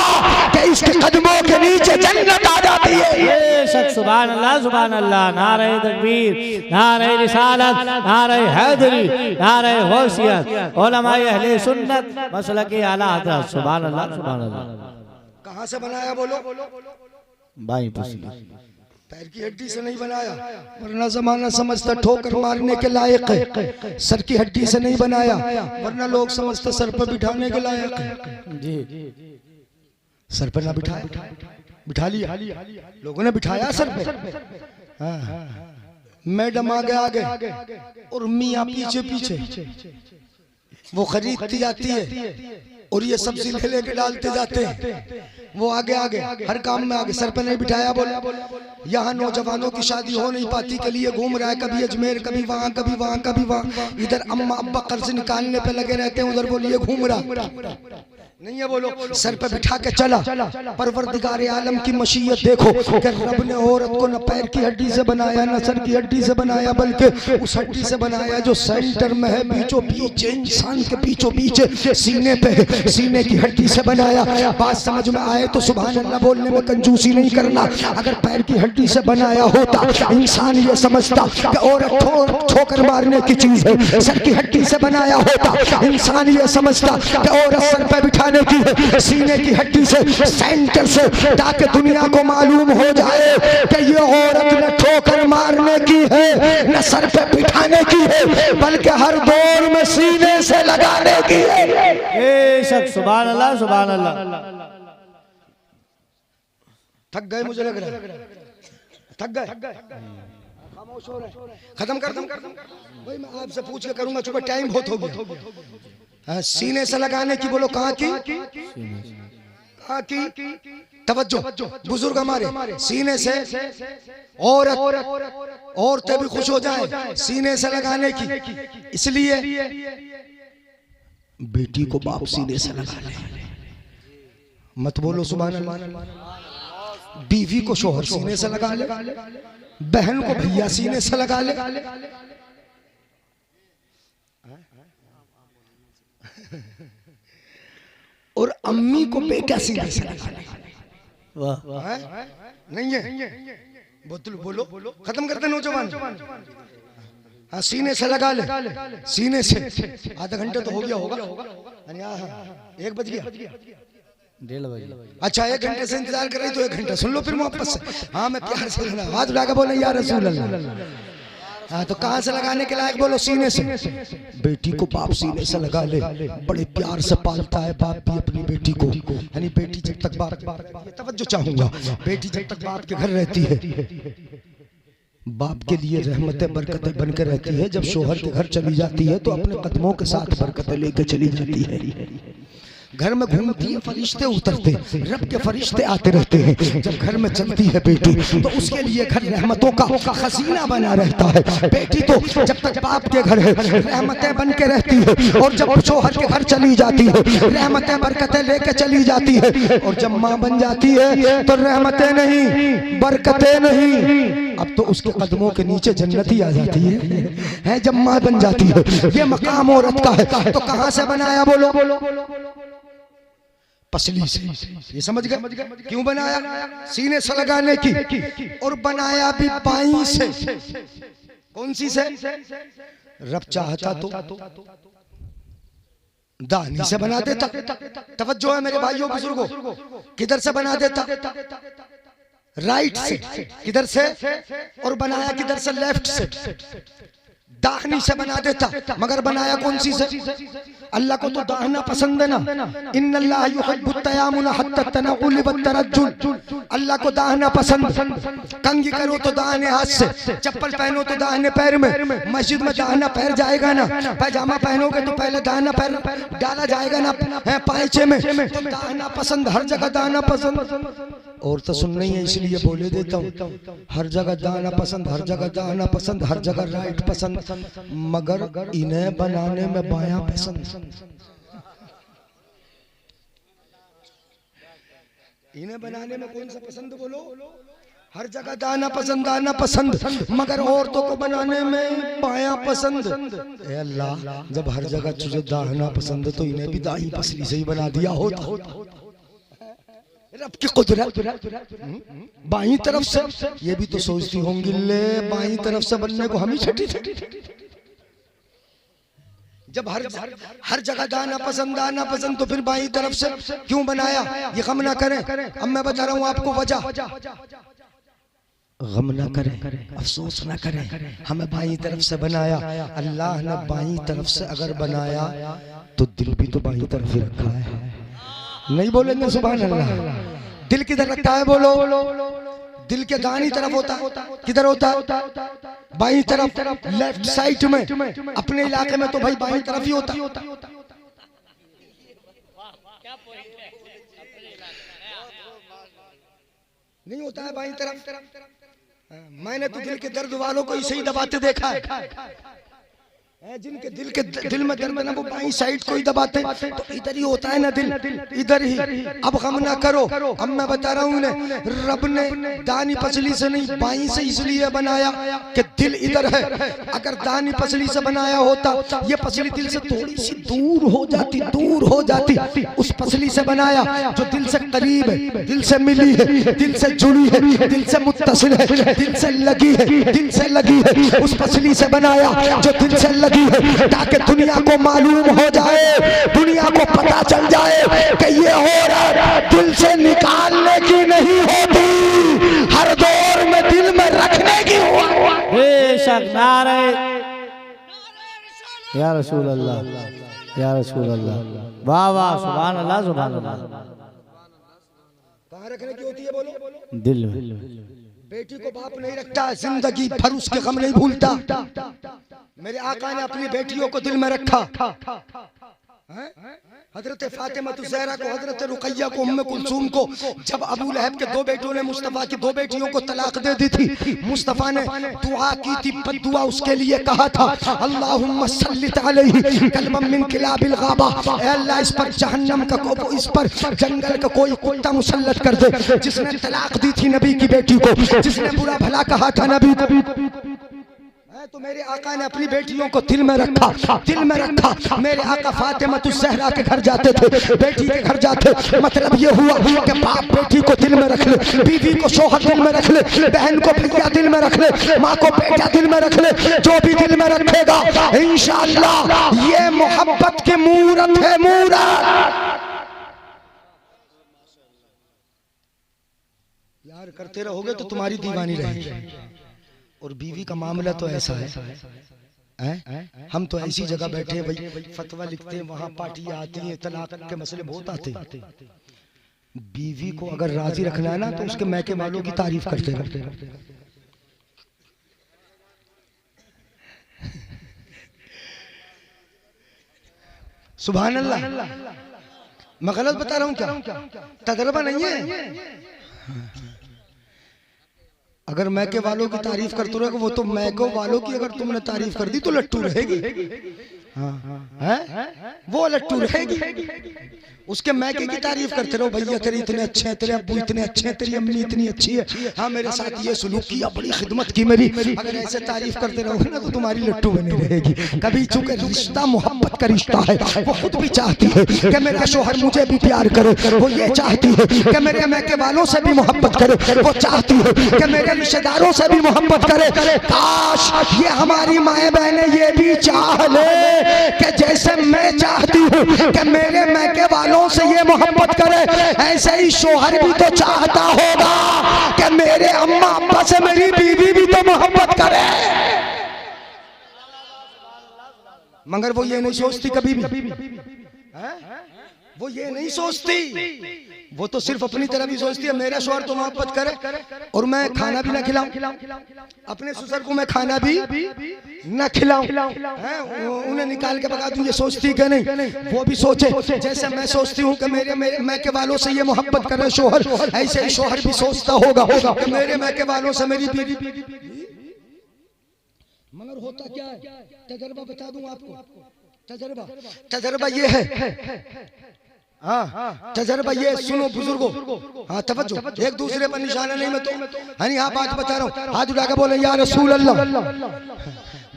कि इसके कदमों के नीचे जन्नत आ जाती है। बेशक, सुभान अल्लाह सुभान अल्लाह। नारे तकबीर, नारे रिसालत, नारे हैदरी, नारे गौसियत, उलमाए अहले सुन्नत मसलके आला हज़रत। सुभान अल्लाह सुभान अल्लाह। कहां से बनाया, बोलो। बाई पसली, पैर की हड्डी से नहीं बनाया, वरना जमाना समझता ठोकर मारने के लायक है। सर की हड्डी से नहीं बनाया, वरना लोग समझते सर पर बिठाने के लायक है जी। सर पर ना बिठा लिया, लोगों ने बिठाया सर पे। मैडम आगे आगे और मियाँ पीछे पीछे, वो खरीदती जाती है और ये सब्जी ले लेके डालते जाते हैं, वो आगे आगे हर काम में आगे। सर पे नहीं बिठाया, बोले। यहाँ नौजवानों की शादी हो नहीं पाती के लिए घूम रहा है, कभी अजमेर, कभी वहाँ, कभी वहाँ, कभी वहाँ। इधर अम्मा अब्बा कर्ज निकालने पे लगे रहते हैं, उधर बोलिए घूम रहा नहीं है, बोलो। सर पे बिठा के चला। परवरदिगार आलम की मशीयत देखो कि रब ने औरत को न पैर की हड्डी से बनाया, न सर की हड्डी से बनाया, बल्कि उस हड्डी से बनाया जो सेंटर में है, बीचों बीच, इंसान के बीचों बीच सीने पे है, सीने की हड्डी से बनाया। बात समझ में आए तो सुभान अल्लाह बोलने में कंजूसी नहीं करना। अगर पैर की हड्डी से बनाया होता, इंसान ये समझता कि औरत ठोकर मारने की चीज है। सर की हड्डी से बनाया होता, इंसान ये समझता कि औरत सर पे बिठा की है, सीने की हड्डी से, सेंटर से, ताकि दुनिया को मालूम हो जाए कि ये औरत न ठोकर मारने की है, न सर पे बिठाने की है, बल्कि हर दौर में सीने से लगाने की है। बेशक, सुभान अल्लाह सुभान अल्लाह। थक गए, मुझे लग रहा है थक गए। खत्म कर दूं भाई, मैं आपसे पूछ के करूंगा चूंकि टाइम बहुत हो गया। सीने से लगाने की बोलो, कहाँ की? कहाँ की? तवज्जो बुजुर्ग हमारे, सीने से औरतें भी खुश हो जाए, सीने से लगाने की। इसलिए बेटी को बाप सीने से लगा ले, मत बोलो सुभान अल्लाह। बीवी को शोहर सीने से लगा ले, बहन को भैया सीने से लगा ले, और अम्मी को बेटा सीने से लगा ले। वाह, नहीं है? बोलो, खत्म करते नौजवान। हाँ, सीने से लगा ले, सीने से। आधा घंटे तो हो गया होगा, 1 बज गया, 1:30 बजे। अच्छा, 1 घंटे से इंतजार कर रही तो 1 घंटा सुन लो फिर मोहब्बत से। हाँ, मैं प्यार से हाथ उठा के बोले या रसूल अल्लाह। हाँ, तो कहाँ से लगाने के लायक? बोलो सीने से। बेटी को बाप सीने से लगा ले, बड़े प्यार से पालता है बाप भी अपनी बेटी को। यानी बेटी जब तक बाप, तवज्जो चाहूंगा, बेटी जब तक बाप के घर रहती है, बाप के लिए रहमतें बरकतें बनकर रहती है। जब शोहर के घर चली जाती है तो अपने कदमों के साथ बरकतें लेकर चली जाती है। घर में घूमती है, फरिश्ते उतरते, रब के फरिश्ते आते रहते हैं। जब घर में चलती है बेटी तो उसके लिए घर रहमतों का खजीना बना रहता है। बेटी तो जब तक बाप के घर है रहमतें बन के रहती है, और जब शोहर के घर चली जाती है रहमतें बरकतें लेके चली जाती है। और जब माँ बन जाती है तो रहमतें नहीं, बरकतें नहीं, अब तो उसके कदमों के नीचे जन्नत ही आ जाती है जब माँ बन जाती है। ये मकाम औरत का है। तो कहाँ से बनाया? बोलो, पसली से। ये समझ गए क्यों बनाया? सीने से लगाने की। और बनाया भी बाईं से। कौन सी से? रब चाहता तो दानी से बना देता। तवज्जो है मेरे भाइयों बुजुर्गों, किधर से बना देता? राइट से। किधर से? और बनाया किधर से? लेफ्ट से। दाहनी से बना देता, मगर बनाया कौन सी से? अल्लाह को तो दाहना पसंद है ना। इन्नल्लाह युहिब्बुत तयामुना हत्ता तनउल वत्तरज्जुल। अल्लाह को दाहना पसंद। कंघी करो तो दाहिने हाथ से, चप्पल पहनो तो दाहिने पैर में, मस्जिद में दाहिना पैर जाएगा ना, पैजामा पहनोगे तो पहले दाहिना पैर डाला जाएगा ना पायचे में। तो दाहना पसंद, हर जगह दाहना पसंद। और तो सुन नहीं है इसलिए बोले देता हूँ, हर जगह दाहना पसंद, हर जगह दाहना पसंद, हर जगह राइट पसंद, मगर इन्हें बनाने में बायां पसंद। इन्हें बनाने में कौन सा पसंद? बोलो, हर जगह दाना पसंद, दाना पसंद, मगर औरतों को बनाने में बायां पसंद। ए अल्लाह, जब हर जगह तुझे दाना पसंद तो इन्हें भी दाई पसली से ही बना दिया होता। रब की कुदरत। बाईं तरफ से ये भी तो सोचती होंगी, ले बाईं तरफ से बनने को हम ही छठी। जब हर जगह दाना पसंद तो फिर बाईं तरफ से क्यों बनाया? ये गम ना करें, अब मैं बता रहा हूँ आपको वजह। गम ना करें, अफसोस ना करें, हमें बाईं तरफ से बनाया। अल्लाह ने बाईं तरफ से अगर बनाया तो दिल भी तो बाईं तरफ ही रखा है। नहीं बोलेंगे सुभान अल्लाह? दिल किधर रखा है? बोलो, दिल के दाहिनी तरफ होता। किधर होता? बाईं तरफ, लेफ्ट साइड में। अपने इलाके में तो भाई बाईं तरफ ही होता। नहीं होता है बाईं तरफ। मैंने तो दिल के दर्द वालों को इसे ही दबाते देखा है। जिनके दिल में दर्द ना वो बाईं साइड को ही दबाते, तो इधर ही होता है ना दिल, इधर ही। अब गम ना करो, अब मैं बता रहा हूँ रब ने दानी पसली से नहीं बाईं से इसलिए बनाया कि दिल इधर है। अगर दानी पसली से बनाया होता, ये पसली दिल से थोड़ी सी दूर हो जाती, उस पसली से बनाया जो दिल से करीब है, दिल से मिली है, दिल से जुड़ी है, दिल से मुत्तसिल है, दिल से लगी है, उस पसली से बनाया जो दिल से है, ताकि दुनिया को मालूम हो जाए, दुनिया को पता चल जाए कि ये हो रहा दिल से निकालने की नहीं होती, हर दौर में दिल में रखने की हुआ। बेशक नारे या रसूल अल्लाह, या रसूल अल्लाह। वाह वाह, सुभान अल्लाह, सुभान अल्लाह। कहाँ रखने की होती है? बोलो, दिल में। बेटी को बाप नहीं रखता, जिंदगी भर उसके गम नहीं भूलता। मेरे आका ने अपनी बेटियों को दिल में रखा। हजरत फातिमा ज़हरा को, हजरत रुकैया को, उम्मे कुलसूम को जब अबू लहब के दो बेटों ने मुस्तफा की दो बेटियों को तलाक दे दी थी, मुस्तफा ने दुआ की थी, बद्दुआ उसके लिए कहा था, अल्लाहुम्मा सल्लित अलैहि कल्बम मिन किलाबिल गाबा, ऐ अल्लाह इस पर जहन्नम का को, इस पर जंगल का कोई कुत्ता मुसल्लत कर दे। जिसने तलाक दी थी नबी की बेटी को, जिसने बुरा भला कहा था नबी को, तो मेरे आका ने अपनी बेटियों को दिल में रखा, दिल में रखा। मेरे आका फातिमा ज़हरा के घर जाते थे, बेटी के घर जाते, मतलब ये हुआ कि बाप बेटी को दिल में रख ले, बीवी को शोहर दिल में रख ले, बहन को भैया दिल में रख ले, माँ को बेटा दिल में रख ले। जो भी दिल में रखेगा इंशाअल्लाह ये मोहब्बत की मूरत है, मूरत। प्यार करते रहोगे तो तुम्हारी दीवानी रहेगी। और बीवी का मामला तो ऐसा है, हम तो ऐसी जगह बैठे हैं भाई, फतवा लिखते हैं, वहां पार्टियां आती हैं, तलाक के मसले बहुत आते हैं। बीवी को अगर राजी रखना है ना तो उसके मैके वालों की तारीफ करते रहते। सुभान अल्लाह। मैं गलत बता रहा हूं क्या? तजर्बा नहीं है। अगर मैके वालों की तारीफ करते रहोगे, वो तो मैके वालों की अगर तुमने तारीफ कर दी तो लट्टू रहेगी। वो लट्टू रहेगी। उसके मैके की तारीफ करते रहो, भैया तेरे इतने अच्छे हैं, तेरे अब्बू इतने अच्छे हैं, तेरी अम्मी इतनी अच्छी है, हाँ मेरे साथ ये सुलूक किया, बड़ी खिदमत की मेरी। अगर ऐसे तारीफ करते रहोगे ना तो तुम्हारी लट्टू बनी रहेगी। कभी चूंकि रिश्ता मोहब्बत का रिश्ता है, वो खुद भी चाहती है कि मेरा शोहर मुझे भी प्यार करे, वो ये चाहती है कि मेरे मैके वालों से भी मोहब्बत करे, वो चाहती है कि मेरे रिश्तेदारों से भी मोहब्बत करे। काश ये हमारी माए बहनें ये भी चाह ले कि जैसे मैं चाहती हूँ कि मेरे मैके वालों से ये मोहब्बत करे, ऐसे ही शोहर भी तो चाहता होगा कि मेरे अम्मा अब्बा से मेरी बीवी भी तो मोहब्बत करे। मगर वो ये नहीं सोचती कभी भी, वो ये नहीं सोचती, वो तो सिर्फ अपनी तरह भी सोचती है मेरा शोहर तो मोहब्बत करे और मैं खाना भी ना खिलाऊं, अपने ससुर को मैं खाना भी ना खिलाऊं, उन्हें निकाल के भगा दूं, ये सोचती कि नहीं? वो भी सोचे जैसे मैं सोचती हूँ कि मेरे मैके वालों से ये मोहब्बत करे शोहर, ऐसे ही शोहर भी सोचता होगा कि मेरे मैके वालों से मेरी बीवी। मगर होता क्या है, तजर्बा बता दूं आपको। तजर्बा ये है, हाँ तजर्बा ये, सुनो बुजुर्गों, हाँ तवज्जो, एक दूसरे पर निशाना नहीं, मैं तो हाँ बात बता रहा हूँ। हाथ उठा के बोले या रसूल अल्लाह।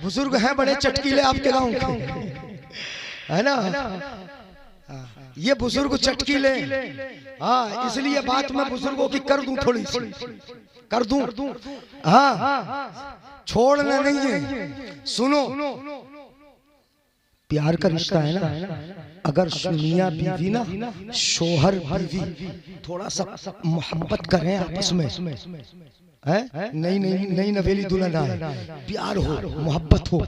बुजुर्ग हैं बड़े चटकीले आपके गाँव के, है ना? ये बुजुर्ग चटकीले, हाँ इसलिए बात मैं बुजुर्गों की कर दूं, थोड़ी सी कर दूं, हाँ छोड़ना नहीं है। सुनो, प्यार का रिश्ता है ना, अगर मियां बीवी ना, शोहर बीवी थोड़ा सा मोहब्बत करें आपस में, है नई नवेली दुल्हन आए, प्यार हो मोहब्बत हो,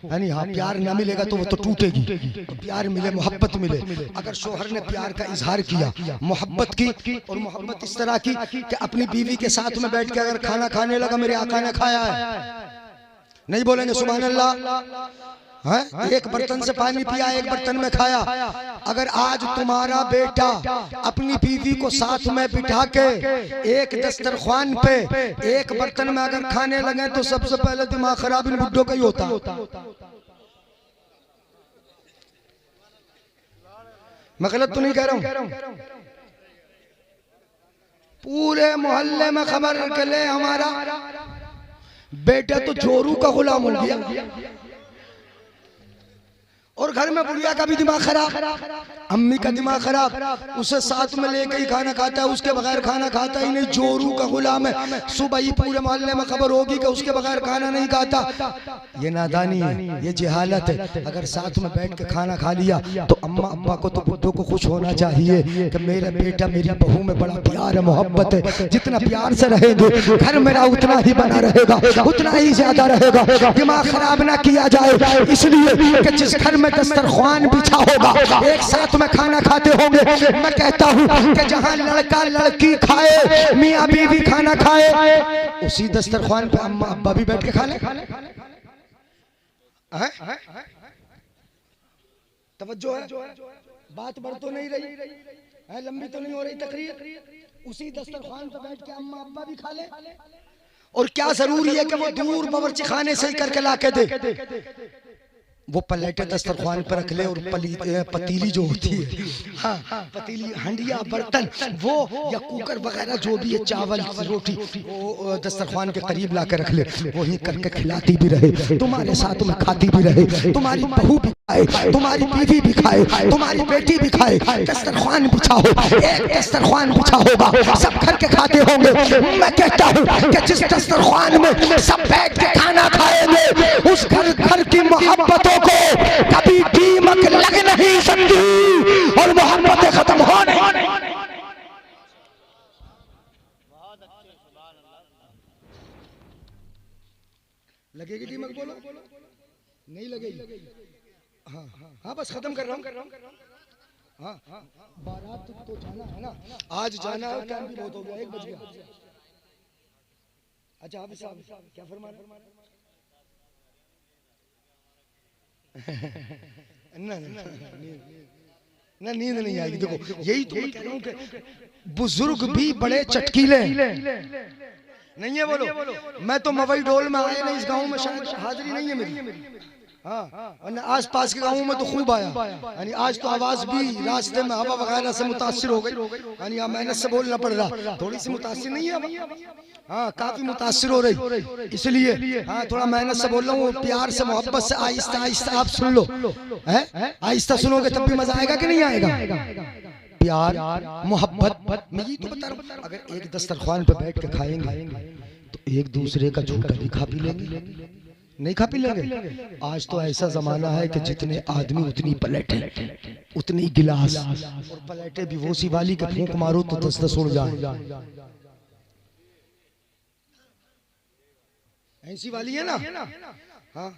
यानी हाँ प्यार ना मिलेगा तो वो तो टूटेगी, तो प्यार मिले मोहब्बत मिले। अगर शोहर ने प्यार का इजहार किया, मोहब्बत की, और मोहब्बत इस तरह की कि अपनी बीवी के साथ में बैठ के अगर खाना खाने लगा, मेरे आका ने खाया है, नहीं बोलेंगे सुभान अल्लाह, एक बर्तन से पानी पिया, एक बर्तन में खाया। अगर आज तुम्हारा बेटा अपनी बीवी को साथ में बिठा के एक दस्तरख्वान पे एक बर्तन में अगर खाने लगे तो सबसे पहले दिमाग खराब इन बुड्ढों का ही होता। मैं गलत तो नहीं कह रहा हूं? पूरे मोहल्ले में खबर के ले हमारा बेटा तो जोरू का गुलाम हो गया, और घर में बुढ़िया का भी दिमाग खराब, अम्मी का दिमाग खराब, उसे साथ में लेके ही खाना खाता है, उसके बगैर खाना खाता ही नहीं, जोरू का गुलाम है। सुबह ही पूरे मोहल्ले में खबर होगी कि उसके बगैर खाना नहीं खाता। ये नादानी है, ये जहालत है। अगर साथ में बैठ के खाना खा लिया तो अम्मा अब्बा को तो बुड्ढों को खुश होना चाहिए कि मेरा बेटा मेरी बहू में बड़ा प्यार है, मोहब्बत है। जितना प्यार से रहेंगे घर मेरा उतना ही बना रहेगा, उतना ही ज्यादा रहेगा। दिमाग खराब ना किया जाए, इसलिए कि जिस घर में दस्तरख्वान बिछा होगा, एक साथ में खाना खाते होंगे, मैं कहता हूँ कि जहाँ लड़का लड़की खाए, मियाँ बीवी खाना खाए, उसी दस्तरखान पे अम्मा अब्बा भी बैठ के खा ले। तवज्जो है, बात बढ़ तो नहीं रही है, लंबी तो नहीं हो रही तकरीर। उसी दस्तरखान पे बैठ के अम्मा अब्बा भी खा ले। और क्या जरूरी है कि वो दूर बावर्ची खाने से ही करके ला के दे। वो प्लेटें दस्तरखान पर रख ले और पतीली जो होती है, हाँ पतीली, हंडिया, बर्तन वो या कुकर वगैरह जो भी है, चावल रोटी, वो दस्तरखान के करीब ला के रख ले। वही करके खिलाती भी रहे, तुम्हारे साथ में खाती भी रहे, तुम्हारी बहू भी खाए, तुम्हारी बीवी भी खाए, तुम्हारी बेटी भी खाए। दस्तरखान बिछा हो, एक दस्तरखान बिछा होगा, सब घर के खाते होंगे। मैं कहता हूँ कि जिस दस्तरखान में सब बैठ के खाना खाएंगे, उस घर की मोहब्बतों को कभी दीमक लग नहीं सकती और मोहब्बतें खत्म हो नहीं। लगेगी दीमक? बोलो नहीं लगेगी। हाँ हाँ बस खत्म कर रहा हूँ। हाँ बारात तो जाना है ना, आज जाना है, टाइम भी बहुत हो गया, 1 बज गया। अच्छा आप क्या फरमा रहे? ना नींद नहीं आएगी। देखो यही तो मैं कह रहा हूं कि बुजुर्ग भी बड़े चटकीले नहीं है। बोलो मैं तो मवई डोल में आया ना, इस गांव में शायद हाजिरी नहीं है मेरी। हाँ आस पास के गाँवों में तो खूब आया, यानी आज तो आवाज भी रास्ते में हवा वगैरह से मुतासिर हो गई, यानी मेहनत से बोलना पड़ रहा, थोड़ी सी मुतासिर नहीं है। हाँ काफी मुतासिर हो रही, इसलिए हाँ थोड़ा मेहनत से बोल रहा हूँ, प्यार से मोहब्बत से आहिस्ता आहिस्ता आप सुन लो। आहिस्ता सुनोगे तब भी मजा आएगा कि नहीं आएगा? प्यार मोहब्बत मैं ये तो बता रहा हूँ। अगर एक दस्तरखान पे बैठ के खाएंगे तो एक दूसरे का झूठा भी खा पी लेंगे, नहीं खा पी लेंगे। आज तो ऐसा जमाना है कि जितने आदमी उतनी प्लेटें, उतनी गिलास, और प्लेटें भी वो सी वाली के फूंक मारो तो 10-10 उड़ जाए। ऐसी वाली है ना, हाँ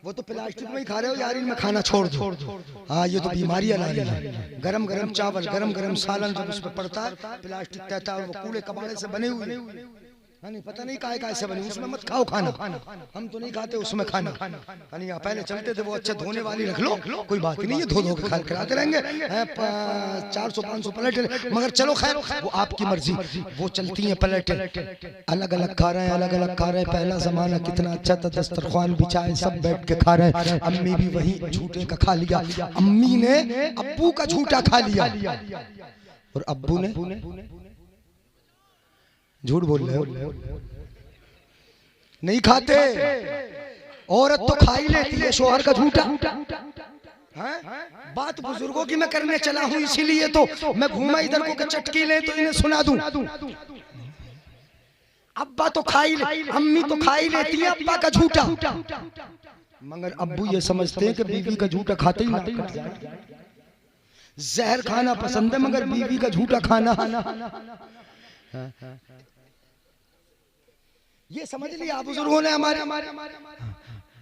वो तो प्लास्टिक में ही खा रहे हो यार, इनमें खाना छोड़ दो। हाँ ये तो बीमारियां ला रही है। गरम गरम चावल, गरम गरम सालन जब उसमें पड़ता है, प्लास्टिक कहता है वो कूड़े कबाड़े से बने हुए, नहीं पता नहीं काय से बने, उसमें मत खाओ खाना। हम तो नहीं खाते उसमें खाना। पहले चलते थे वो अच्छे धोने वाली रख लो, कोई बात नहीं है, धो के खिलाते रहेंगे 400-500 प्लेटें, मगर चलो खैर वो आपकी मर्जी। वो चलती हैं प्लेटें, अलग अलग खा रहे हैं, अलग अलग खा रहे हैं। पहला जमाना कितना अच्छा था, दस्तरखान बिछाए सब बैठ के खा रहे हैं। अम्मी भी वही झूठे का खा लिया, अम्मी ने अब्बू का झूठा खा लिया और अब्बू ने झूठ बोल रहे हो, नहीं खाते। औरत तो खा ही लेती है शोहर का झूठा। बात बुजुर्गों की मैं करने चला हूं, इसीलिए तो मैं घूमा इधर को चटकी ले तो इन्हें सुना दूं। अब्बा तो खा ही ले, अम्मी तो खा ही लेती है अब्बा का झूठा, मगर अब्बू ये समझते हैं कि बीवी का झूठा खाते ही जहर खाना पसंद है, मगर बीवी का झूठा खाना ये समझ लिया बुजुर्गों ने हमारे।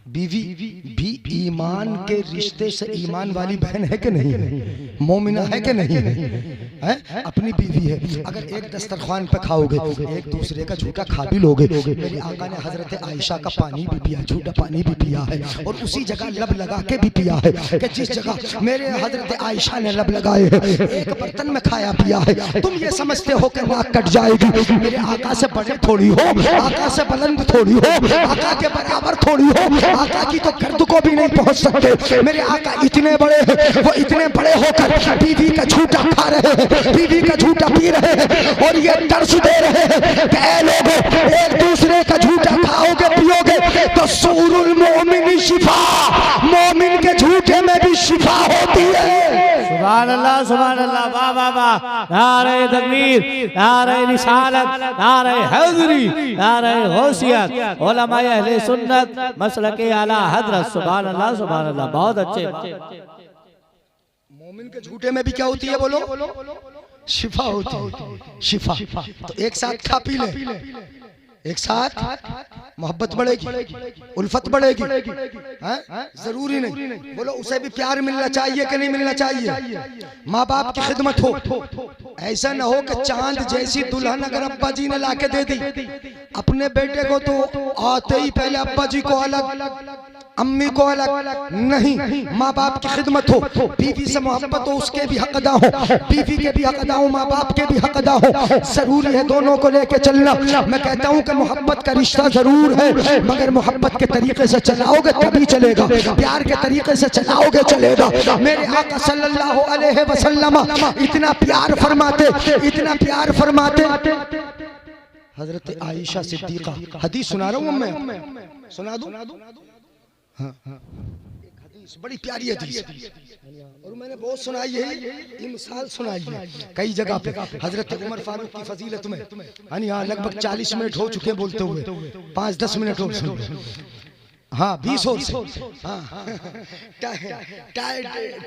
बीवी भी ईमान के रिश्ते से ईमान वाली बहन है कि नहीं है, मोमिना है कि नहीं है, अपनी बीवी है। अगर एक दस्तरखान पे खाओगे, एक दूसरे का झूठा खा भी लोगे। मेरे आका ने हजरत आयशा का पानी भी पिया, झूठा पानी भी पिया है, और उसी जगह लब लगा के भी पिया है कि जिस जगह मेरे हजरत आयशा ने लब लगाए हैं, एक बर्तन में खाया पिया है। तुम ये समझते हो कि नाक कट जाएगी, मेरे आका से बड़े थोड़ी हो, आका से बुलंद थोड़ी हो, आका के बराबर थोड़ी हो, आका की तो गर्द को भी नहीं पहुंच सकते। मेरे आका इतने बड़े हैं, वो इतने बड़े होकर बीवी का झूठा खा रहे हैं, बीवी का झूठा पी रहे हैं, और ये दर्श दे रहे हैं कि ऐ लोगों, एक दूसरे का झूठा खाओगे पियोगे तो सूरुल मोमिन शिफा, मोमिन के झूठे में भी शिफा होती है। सुभान अल्लाह, सुभान अल्लाह, वाह वाह वाह, नारे तकबीर, नारे रिसालत, नारे हैदरी, नारे गौसियत, उलमाए अहले सुन्नत मसलके आला हजरत। सुभान अल्लाह, सुभान अल्लाह, बहुत अच्छे। मोमिन के झूठे में भी क्या होती है बोलो? शिफा होती है, शिफा। तो एक साथ खा पी ले, एक साथ मोहब्बत बढ़ेगी, उल्फत बढ़ेगी, हैं? जरूरी नहीं। बोलो उसे भी प्यार मिलना चाहिए कि नहीं मिलना चाहिए? माँ बाप की खिदमत हो, ऐसा ना हो कि चांद जैसी दुल्हन अगर अब्बा जी ने लाके दे दी, अपने बेटे को तो आते ही पहले अब्बा जी को अलग, अम्मी को अलग। नहीं, माँ बाप की खिदमत हो, बीवी से मोहब्बत हो, उसके भी हक अदा हो, बीवी के भी हक अदा हो, माँ बाप के भी हक अदा हो। जरूरी है दोनों को लेके चलना। मैं कहता हूँ कि मोहब्बत का रिश्ता जरूर है, मगर मोहब्बत के तरीके से चलाओगे तभी चलेगा, प्यार के तरीके से चलाओगे चलेगा। मेरे आका सल्लल्लाहु अलैहि वसल्लम इतना प्यार फरमाते, इतना प्यार फरमाते। हजरत आयशा सिद्दीका, हदीस सुना रहा हूँ मैं, सुना दूं? हाँ, एक हदीस बड़ी प्यारी हदीस और मैंने बहुत सुनाई है, ये मिसाल सुनाई है कई जगह पे। हजरत उमर फारूक की फजीलत में, हाँ लगभग 40 मिनट हो चुके बोलते हुए, 5-10 मिनट और सुन, हाँ 20 और से, हाँ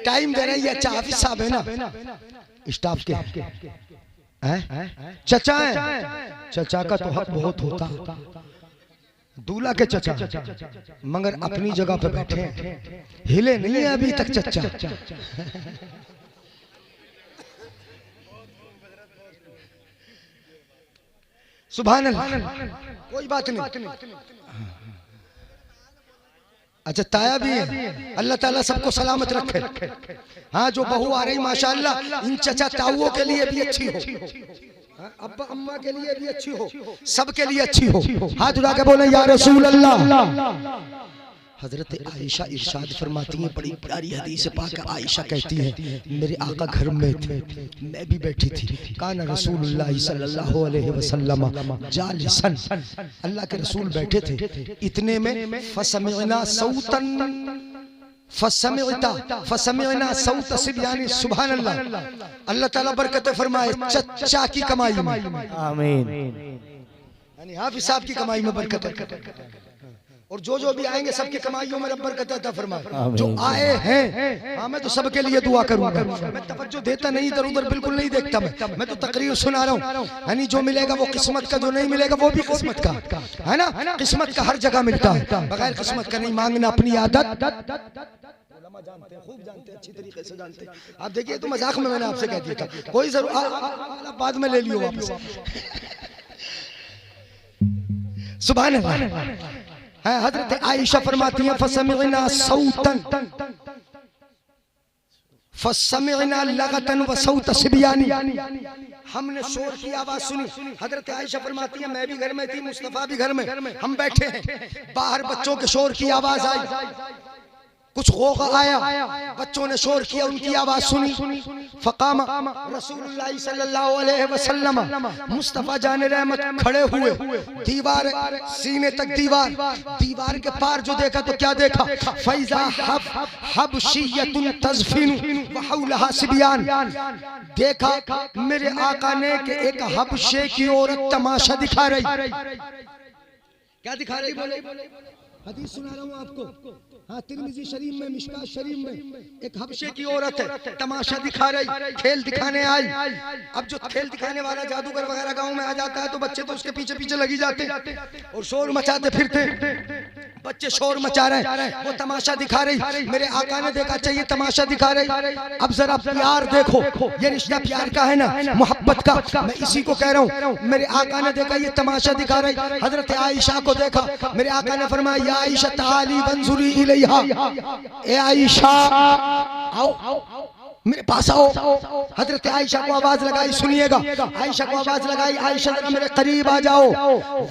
टाइम दे रही है। अच्छा हाफिज साहब है ना स्टाफ के, चचा है, चचा का तो हक बहुत होता, दूल्हा के चचा, मगर अपनी जगह पे बैठे हैं, हिले नहीं है अभी तक चचा। सुभान अल्लाह, कोई बात नहीं। अच्छा ताया भी है, अल्लाह ताला सबको सलामत रखे। हाँ जो बहू आ रही माशाअल्लाह, इन चचा ताऊओं के लिए भी अच्छी हो, अब्बा अम्मा के लिए भी अच्छी हो, सबके लिए अच्छी हो। हाथ उठा के बोले या रसूल अल्लाह। हजरत आयशा इरशाद फरमाती हैं, बड़ी प्यारी हदीस पाक है। आयशा कहती है मेरे आका घर में थे, मैं भी बैठी थी। काना रसूलुल्लाह सल्लल्लाहु अलैहि वसल्लम जालिसन, अल्लाह के रसूल बैठे थे, इतने में फसमिअना सौतन फसमिअना सौत सिबयानी। सुभान अल्लाह, अल्लाह ताला बरकत फरमाए चचा की कमाई में, आमीन। यानी हाफिज साहब की कमाई में बरकत है, और जो भी आएंगे सबकी कमाइयों में रब बरकत अता फरमाए। जो आए हैं, हाँ मैं तो सबके लिए दुआ करूंगा। मैं तवज्जो देता नहीं इधर उधर, बिल्कुल नहीं देखता मैं तो तकरीर सुना रहा हूँ। यानी जो मिलेगा वो किस्मत का, जो नहीं मिलेगा वो भी किस्मत का, है ना। किस्मत का हर जगह मिलता है, बगैर किस्मत का नहीं मांगना। अपनी आदत जानते हैं, खूब जानते हैं, अच्छी तरीके से जानते हैं। आप देखिए तो मजाक में मैंने आपसे कह दिया था, कोई जरूर बाद में ले लियो वापस। सुभान अल्लाह। हजरत आयशा फरमाती हैं फसमिअना सौतन फसमिअना लगतन व सौत सिबयानी, हमने शोर की आवाज सुनी। हजरत आयशा फरमाती हैं मैं भी घर में थी, मुस्तफा भी घर में, हम बैठे हैं, बाहर बच्चों के शोर की आवाज आई, कुछ गौगा आया, बच्चों ने शोर किया, उनकी आवाज सुनी। फकाम रसूलुल्लाह सल्लल्लाहु अलैहि वसल्लम, मुस्तफा जाने रहमत खड़े हुए, दीवार सीने तक दीवार के पार जो देखा तो क्या देखा, फैजा हबशियतुन तज़फिनु व हौलहा सिबयान, देखा मेरे आका ने कि एक हबशे की औरत तमाशा दिखा रही। क्या दिखा रही बोले? हदीस सुना रहा हूँ आपको, हाँ तिरमिजी शरीफ में, मिशकात शरीफ में, एक हबशे की औरत है, तमाशा दिखा रही, खेल दिखाने आई। अब जो खेल दिखाने वाला जादूगर वगैरह गांव में आ जाता है तो बच्चे तो उसके पीछे पीछे लगी जाते और शोर मचाते फिरते। बच्चे शोर मचा रहे हैं, वो तमाशा दिखा रही। मेरे आका ने देखा चाहिए तमाशा दिखा रही। अब जरा प्यार देखो, ये रिश्ता प्यार का है ना, मोहब्बत का, मैं इसी को कह रहा हूँ। मेरे आका ने देखा ये तमाशा दिखा रही, हजरत आयशा को देखा, मेरे आका ने फरमाया या आयशा ताली वंजुरी इलैहा, ए आयशा आओ मेरे पास आओ। हजरत आयशा को आवाज लगाई, सुनिएगा, आयशा को आवाज लगाई, आयशा जरा मेरे करीब आ जाओ,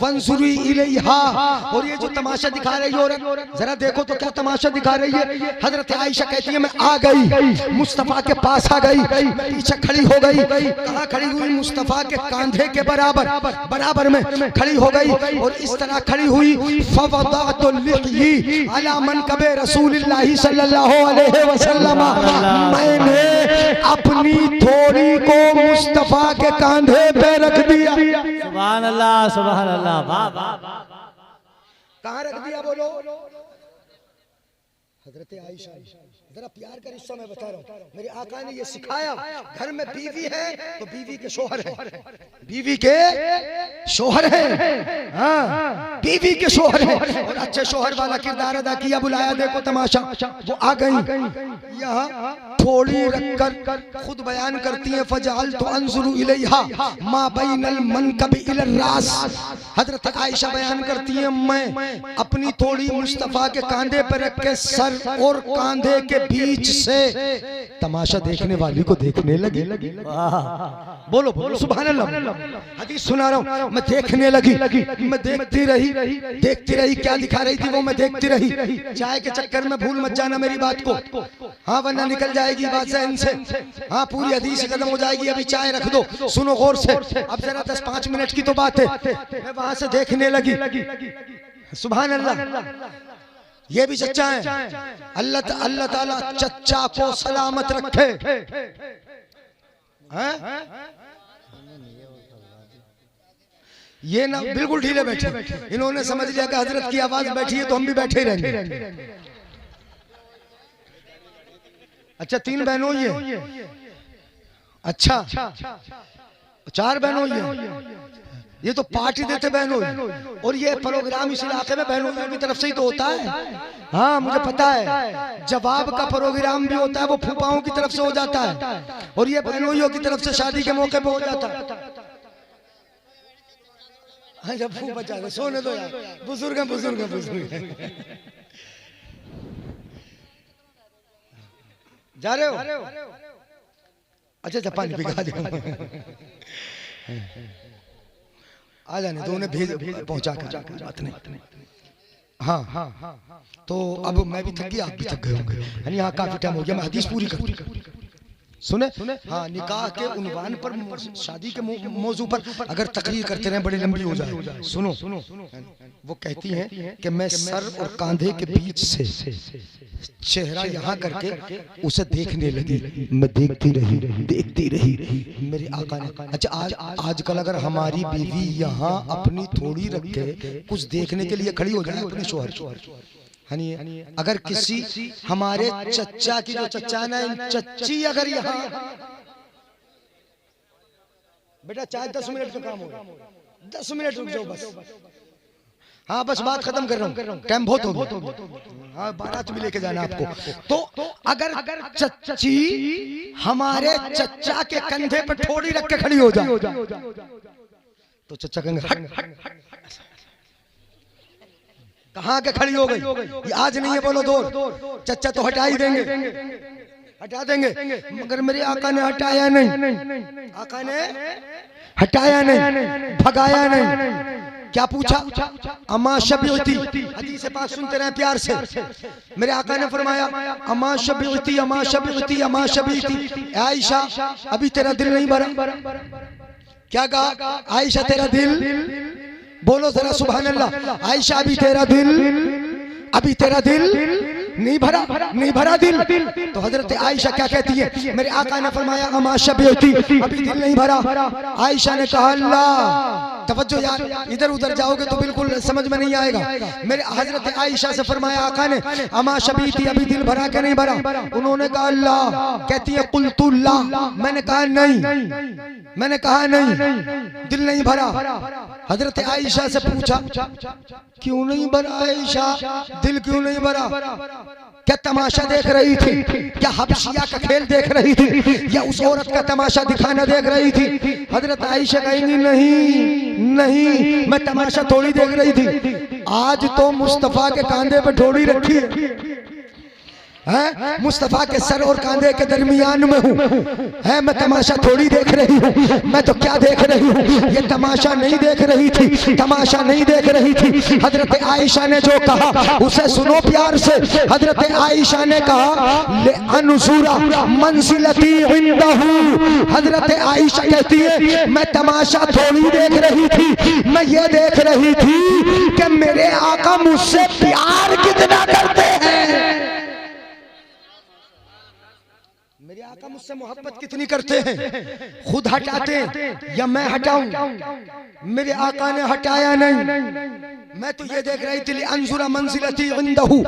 वंजुरी इलैहा, और ये जो तमाशा दिखा रही औरत जरा देखो तो क्या तमाशा दिखा रही है। हजरत आयशा कहती है मैं आ गई, मुस्तफा के पास आ गई, पीछे खड़ी हो गई। कहाँ खड़ी हुई? मुस्तफा के कंधे के बराबर में खड़ी हो गई, और इस तरह खड़ी हुई फवदातु लिही अला मनकबे रसूलुल्लाह सल्लल्लाहु अलैहि वसल्लम, मैंने अपनी थोड़ी को मुस्तफा के कंधे पे रख दिया। सुभान अल्लाह, सुभान अल्लाह, वाह वाह। कहाँ रख दिया बोलो? हजरत आयशा जरा प्यार का रिश्ता मैं बता रहा हूँ। मेरे आका ने ये सिखाया, घर में बीवी है तो बीवी के शोहर है, बीवी के शोहर है, हाँ बीवी के शोहर है। और अच्छे शोहर वाला किरदार अदा किया, बुलाया, देखो तमाशा। वो आ गई, यहाँ थोड़ी रखकर खुद बयान करती है, फजाल तो अंजुरु इलैहा मा बैनल मनकब इलर रास। हजरत आयशा बयान करती है, मैं अपनी थोड़ी मुस्तफा के कांधे पर रख के सर और कांधे के बीच से तमाशा देखने वाली को देखने लगी। बोलो बोलो सुभान अल्लाह। हदीस सुना रहा हूँ, मैं देखने लगी, मैं देखती रही, क्या दिखा रही थी वो मैं देखती रही। चाय के चक्कर में भूल मत जाना मेरी बात को, हाँ वरना निकल जाएगी बात ज़हन से। हाँ पूरी हदीस खत्म हो जाएगी, अभी चाय रख दो, सुनो गौर से। अब जरा 10-5 मिनट की तो बात है। मैं वहां से देखने लगी, सुभान अल्लाह। ये भी चच्चा है, अल्लाह ताला चच्चा को सलामत रखे। ये ना बिल्कुल ढीले बैठे, इन्होंने समझ लिया कि हजरत की आवाज बैठी है तो हम भी बैठे ही रहेंगे। अच्छा 3 बहनों ये, अच्छा 4 बहनों ये तो पार्टी देते बहनों। और ये प्रोग्राम इस इलाके में बहनों की तरफ से ही तो होता है। हाँ मुझे पता है, जवाब का प्रोग्राम भी होता है, वो फूफाओं की तरफ से हो जाता है, और ये बहनों की तरफ से शादी के मौके पे हो जाता है। जब फूफ बचा दो, सोने दो यार, बुजुर्ग हैं, बुजुर्ग हैं, बुजुर्ग हैं। जा रहे हो? अच्छा पानी पिघा दो, आ जाने तो उन्हें भेज पहुंचा कर, बात नहीं। हाँ तो अब मैं भी थक गया, आप भी थक गए होंगे, यानी यहाँ काफी टाइम हो गया। मैं हदीस पूरी करूँ, सुने। हाँ निकाह के उन्वान पर, शादी के मौजू पर अगर तकरीर करते रहे बड़ी लंबी हो जाए। सुनो, वो कहती हैं कि मैं सर और कांधे के बीच से चेहरा यहाँ करके उसे देखने लगी। मैं देखती रही मेरे आका ने। अच्छा आजकल अगर हमारी बीवी यहाँ अपनी थोड़ी रख के कुछ देखने के लिए खड़ी हो जाए अपने शोहर, अगर किसी हमारे चच्चा की, जो चच्चा ना चच्ची, अगर यहाँ बेटा चाहे 10 मिनट का काम होगा, 10 मिनट रुक जाओ बस। हाँ बस बात खत्म कर रहा हूँ, टाइम बहुत हो गया। हाँ बारात भी लेके जाना आपको। तो अगर चच्ची हमारे चच्चा के कंधे पर थोड़ी रख के खड़ी हो जाए तो चच्चा कहेंगे कहाँ के खड़ी हो गई, ये आज नहीं है बोलो दौर। चच्चा तो हटा ही देंगे, हटा देंगे, मगर मेरे आका ने हटाया नहीं, आका ने हटाया नहीं, भगाया नहीं। क्या पूछा? अमा शबीती, हदीस पाक सुनते रहे प्यार से। मेरे आका ने फरमाया अमा शबीती, अमा शबीती, अमा शबीती। आयशा अभी तेरा दिल नहीं भरा। क्या कहा? आयशा तेरा दिल, बोलो जरा सुभान अल्लाह। आयशा अभी तेरा दिल नहीं भरा दिल। तो हजरत आयशा क्या कहती है? मेरे आका ने फरमाया अमा शबीती, अभी दिल नहीं भरा। आयशा ने कहा अल्लाह, तवज्जो यार, इधर उधर जाओगे तो बिल्कुल समझ में नहीं आएगा। मेरे हजरत आयशा से फरमाया आका ने अमा शबीती, अभी दिल भरा के नहीं भरा? उन्होंने कहा अल्लाह। कहती है कुल्तुल्लाह, मैंने कहा नहीं, दिल नहीं भरा। हजरत आयशा से पूछा क्यों नहीं भरा आयशा, दिल क्यों नहीं भरा? क्या तमाशा देख रही थी? क्या हबशिया का खेल देख रही थी, या उस औरत का तमाशा दिखाना देख रही थी? हजरत आयशा कहेंगी नहीं, मैं तमाशा थोड़ी देख रही थी। आज तो मुस्तफा के कांधे पे थोड़ी रखी है, मुस्तफा के सर और कांधे के दरमियान में हूँ, मैं तमाशा थोड़ी देख रही हूँ। मैं तो क्या देख रही हूँ? ये तमाशा नहीं देख रही थी, हजरत आयशा ने जो कहा उसे सुनो प्यार से। हजरत आयशा ने कहा ले अनुसूरा मंजिलती इंदहू। हजरत आयशा कहती है मैं तमाशा थोड़ी देख रही थी, मैं ये देख रही थी कि मेरे आका मुझसे प्यार कितना करते हैं। मेरे आका मुझसे मुझसे मोहब्बत कितनी करते हैं, खुद हटाते या मैं हटाऊं? मेरे आका ने हटाया नहीं। मैं तो ये देख रही थी अंजुरा मंजिलती इंदहू,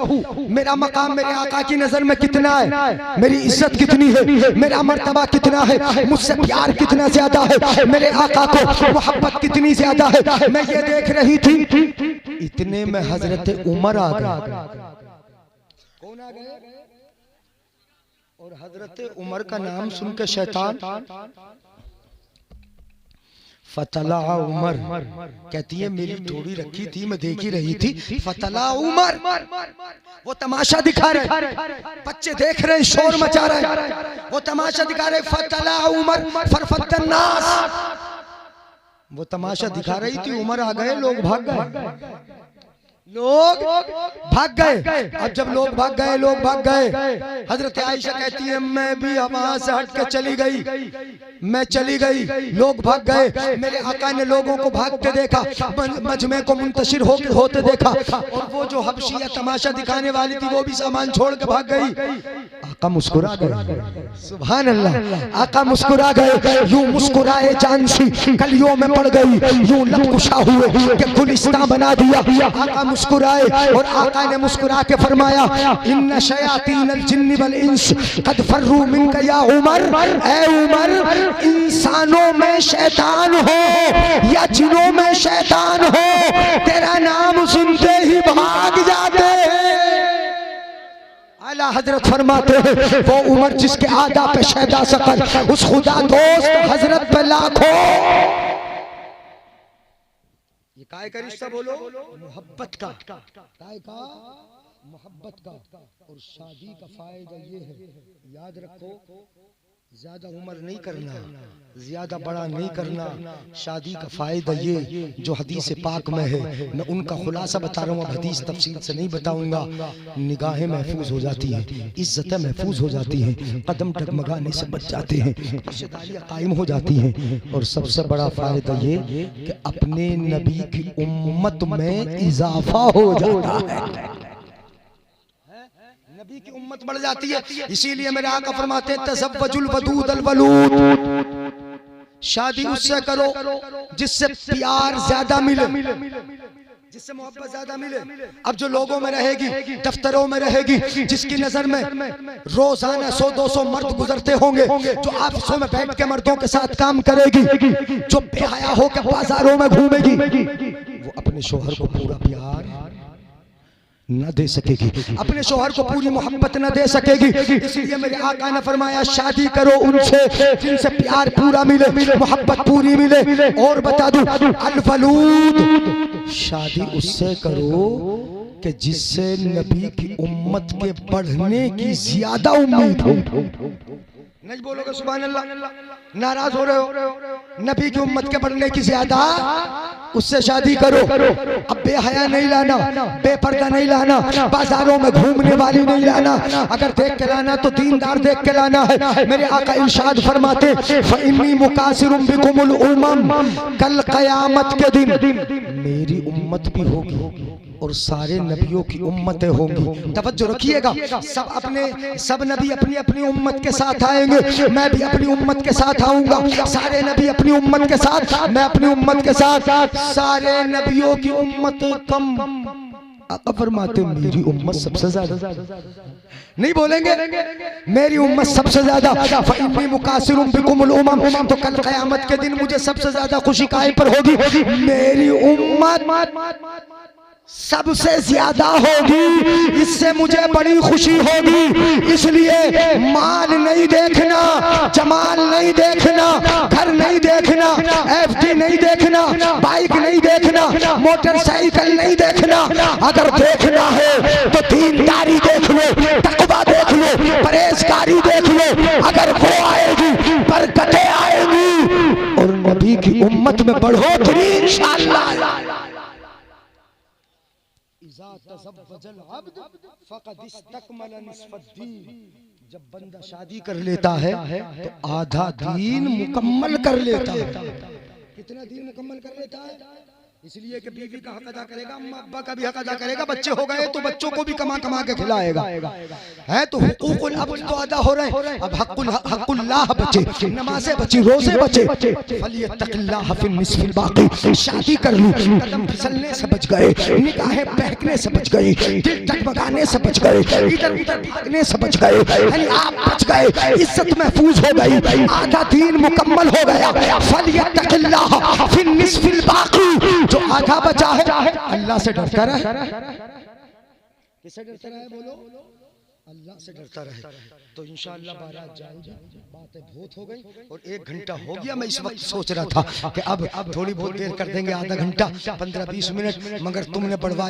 मेरा मकाम मेरे आका की नजर में कितना है, मेरी इज्जत कितनी है, मेरा मर्तबा कितना है, मुझसे प्यार कितना ज्यादा है, मेरे आका को मोहब्बत कितनी ज्यादा है, मैं ये देख रही थी। इतने में हजरत उमर आ गए। कौन आ गए? और हजरत उमर का नाम सुन के शैतान फतला उमर कहती है, मेरी थोड़ी रखी थी, मैं देख ही रही थी। फतला उमर, वो तमाशा दिखा रहे, बच्चे देख रहे, शोर मचा रहे, वो तमाशा दिखा रहे। फतला उमर फरफतन्नास, वो तमाशा दिखा रही थी। उमर आ गए, लोग भाग गए, लोग भाग गए। अब जब लोग भाग गए, हजरत आयशा कहती है, मैं भी वहां से हट के चली गई, मैं चली गई, लोग भाग गए। मेरे आका ने लोगों को भागते देखा, मजमे को मुंतशिर होते देखा, और वो जो हबशिया तमाशा दिखाने वाली थी वो भी सामान छोड़ के भाग गई। आका मुस्कुरा गए, सुभान अल्लाह, आका मुस्कुरा गए। यूं मुस्कुराए जान सी कलियों में पड़ गई, यूं लब कुशा हुए कि गुलिस्तां बना दिया। आका मुस्कुराए और आका ने मुस्कुरा के फरमाया, इन्ना शयातीन अल जिन्नि वल इंस कद फर्रू मिनका या उमर। ऐ उमर, इंसानों में शैतान हो या जिनों में शैतान हो, तेरा नाम सुनते ही भाग जाते हैं। आला हजरत फरमाते हैं, वो उमर जिसके आदा पे शैदा सकर, उस खुदा दोस्त हजरत पे लाखों। ये काय का रिश्ता बोलो? मोहब्बत का। काय का? मोहब्बत का। और शादी का फायदा ये है, याद रखो, ज्यादा उम्र नहीं करना, ज्यादा बड़ा नहीं करना। शादी का फायदा ये जो हदीस पाक में है, मैं उनका खुलासा बता रहा हूँ, अब हदीस तफसील से नहीं बताऊंगा। निगाहें महफूज हो जाती हैं, इज्जतें महफूज हो जाती हैं, कदम डगमगाने से बच जाते हैं, रिश्तेदारियां कायम हो जाती हैं। और सबसे बड़ा फायदा ये कि अपने नबी की उम्मत में इजाफा हो जाता है, नबी की उम्मत बढ़ जाती है। इसीलिए मेरे आका फरमाते हैं, तज़व्वजुल वदूद अल वलूद, शादी उससे करो जिससे प्यार ज्यादा मिले, जिससे मोहब्बत ज्यादा मिले। अब जो लोगों में रहेगी, दफ्तरों में रहेगी, जिसकी नजर में रोजाना 100-200 मर्द गुजरते होंगे, जो ऑफिसों में बैठ के मर्दों के साथ काम करेगी, जो बेहया होकर बाजारों में घूमेगी, वो अपने शोहर को पूरा प्यार न दे सकेगी, अपने शोहर को पूरी मोहब्बत न दे सकेगी। इसलिए मेरे आका ने फरमाया, शादी करो उनसे जिनसे प्यार पूरा मिले, मोहब्बत पूरी मिले। और बता दूं, अल वलूद, शादी उससे करो कि जिससे नबी की उम्मत के बढ़ने की ज्यादा उम्मीद हो। नहीं बोलोगे सुभान अल्लाह? नाराज हो रहे हो? नबी की उम्मत के बढ़ने की ज्यादा, उससे शादी करो। अब बेहया नहीं लाना, बेपर्दा नहीं लाना, बाजारों में घूमने वाली नहीं लाना। अगर देख के लाना तो दीनदार देख के लाना है। मेरे आका इरशाद फरमाते, फइन्नी मुकासिरुम बिकुमुल उमम, कल क़यामत के दिन मेरी उम्मत भी होगी और सारे नबियों की उम्मतें होंगी। तवज्जो रखिएगा, सब नबी अपनी अपनी उम्मत के साथ आएंगे, मैं भी अपनी उम्मत के साथ आऊंगा, सारे नबी अपनी उम्मत के साथ, मैं अपनी उम्मत के साथ। सारे नबियों की उम्मत कम, आका फरमाते मेरी उम्मत सबसे ज्यादा। नहीं बोलेंगे मेरी उम्मत सबसे ज्यादा, फइन्नी मुकासिरुम बिकुमुल उमम, तो कल क़यामत के दिन मुझे सबसे ज्यादा खुशी काहे पर होगी? मेरी उम्मत सबसे ज्यादा होगी, इससे मुझे बड़ी खुशी होगी। इसलिए माल नहीं देखना, जमाल नहीं देखना, घर नहीं देखना, एफडी नहीं देखना, बाइक नहीं देखना, मोटरसाइकिल नहीं देखना। अगर देखना है तो दीनदारी देख लो, तकवा देख लो, परहेजगारी देख लो। अगर वो आएगी, बरकतें आएगी और नबी की उम्मत में बढ़ोतरी इंशाअल्लाह। जब बंदा शादी कर लेता है तो आधा दीन मुकम्मल कर लेता है। कितना दीन मुकम्मल कर लेता है? इसलिए कि बीवी का हक अदा करेगा, अम्मा अब्बा का भी हक अदा करेगा, बच्चे हो गए तो बच्चों को भी कमा कमा के खिलाएगा। है तो हुकूकुल अब तो अदा हो रहे हैं। अब हक़ुल्लाह बचे, नमाज़ें बची, रोजे बचे, फलियत्तक़िल्लाह फिन निस्फ़िल बाक़ी। शादी कर लूं, कदम फिसलने से बच गए, निगाहें बहकने से बच गई, दिल टगमगाने से बच गए, इधर उधर भागने से बच गए, यानी आप बच गए, इज्जत महफूज हो गई, आधा दीन मुकम्मल हो गया। फलियत्तक़िल्लाह फिन निस्फ़िल बाक़ी, जो आधा बचा है अल्लाह से डरता रहे। किससे डरता रहे बोलो? अल्लाह से डरता रहे। तो इंशाअल्लाह बारात जाएगी। बातें बहुत हो गई और 1 घंटा हो गया। मैं इस वक्त सोच रहा था कि अब थोड़ी बहुत देर कर देंगे, आधा घंटा 15-20 मिनट, मगर तुमने बढ़वा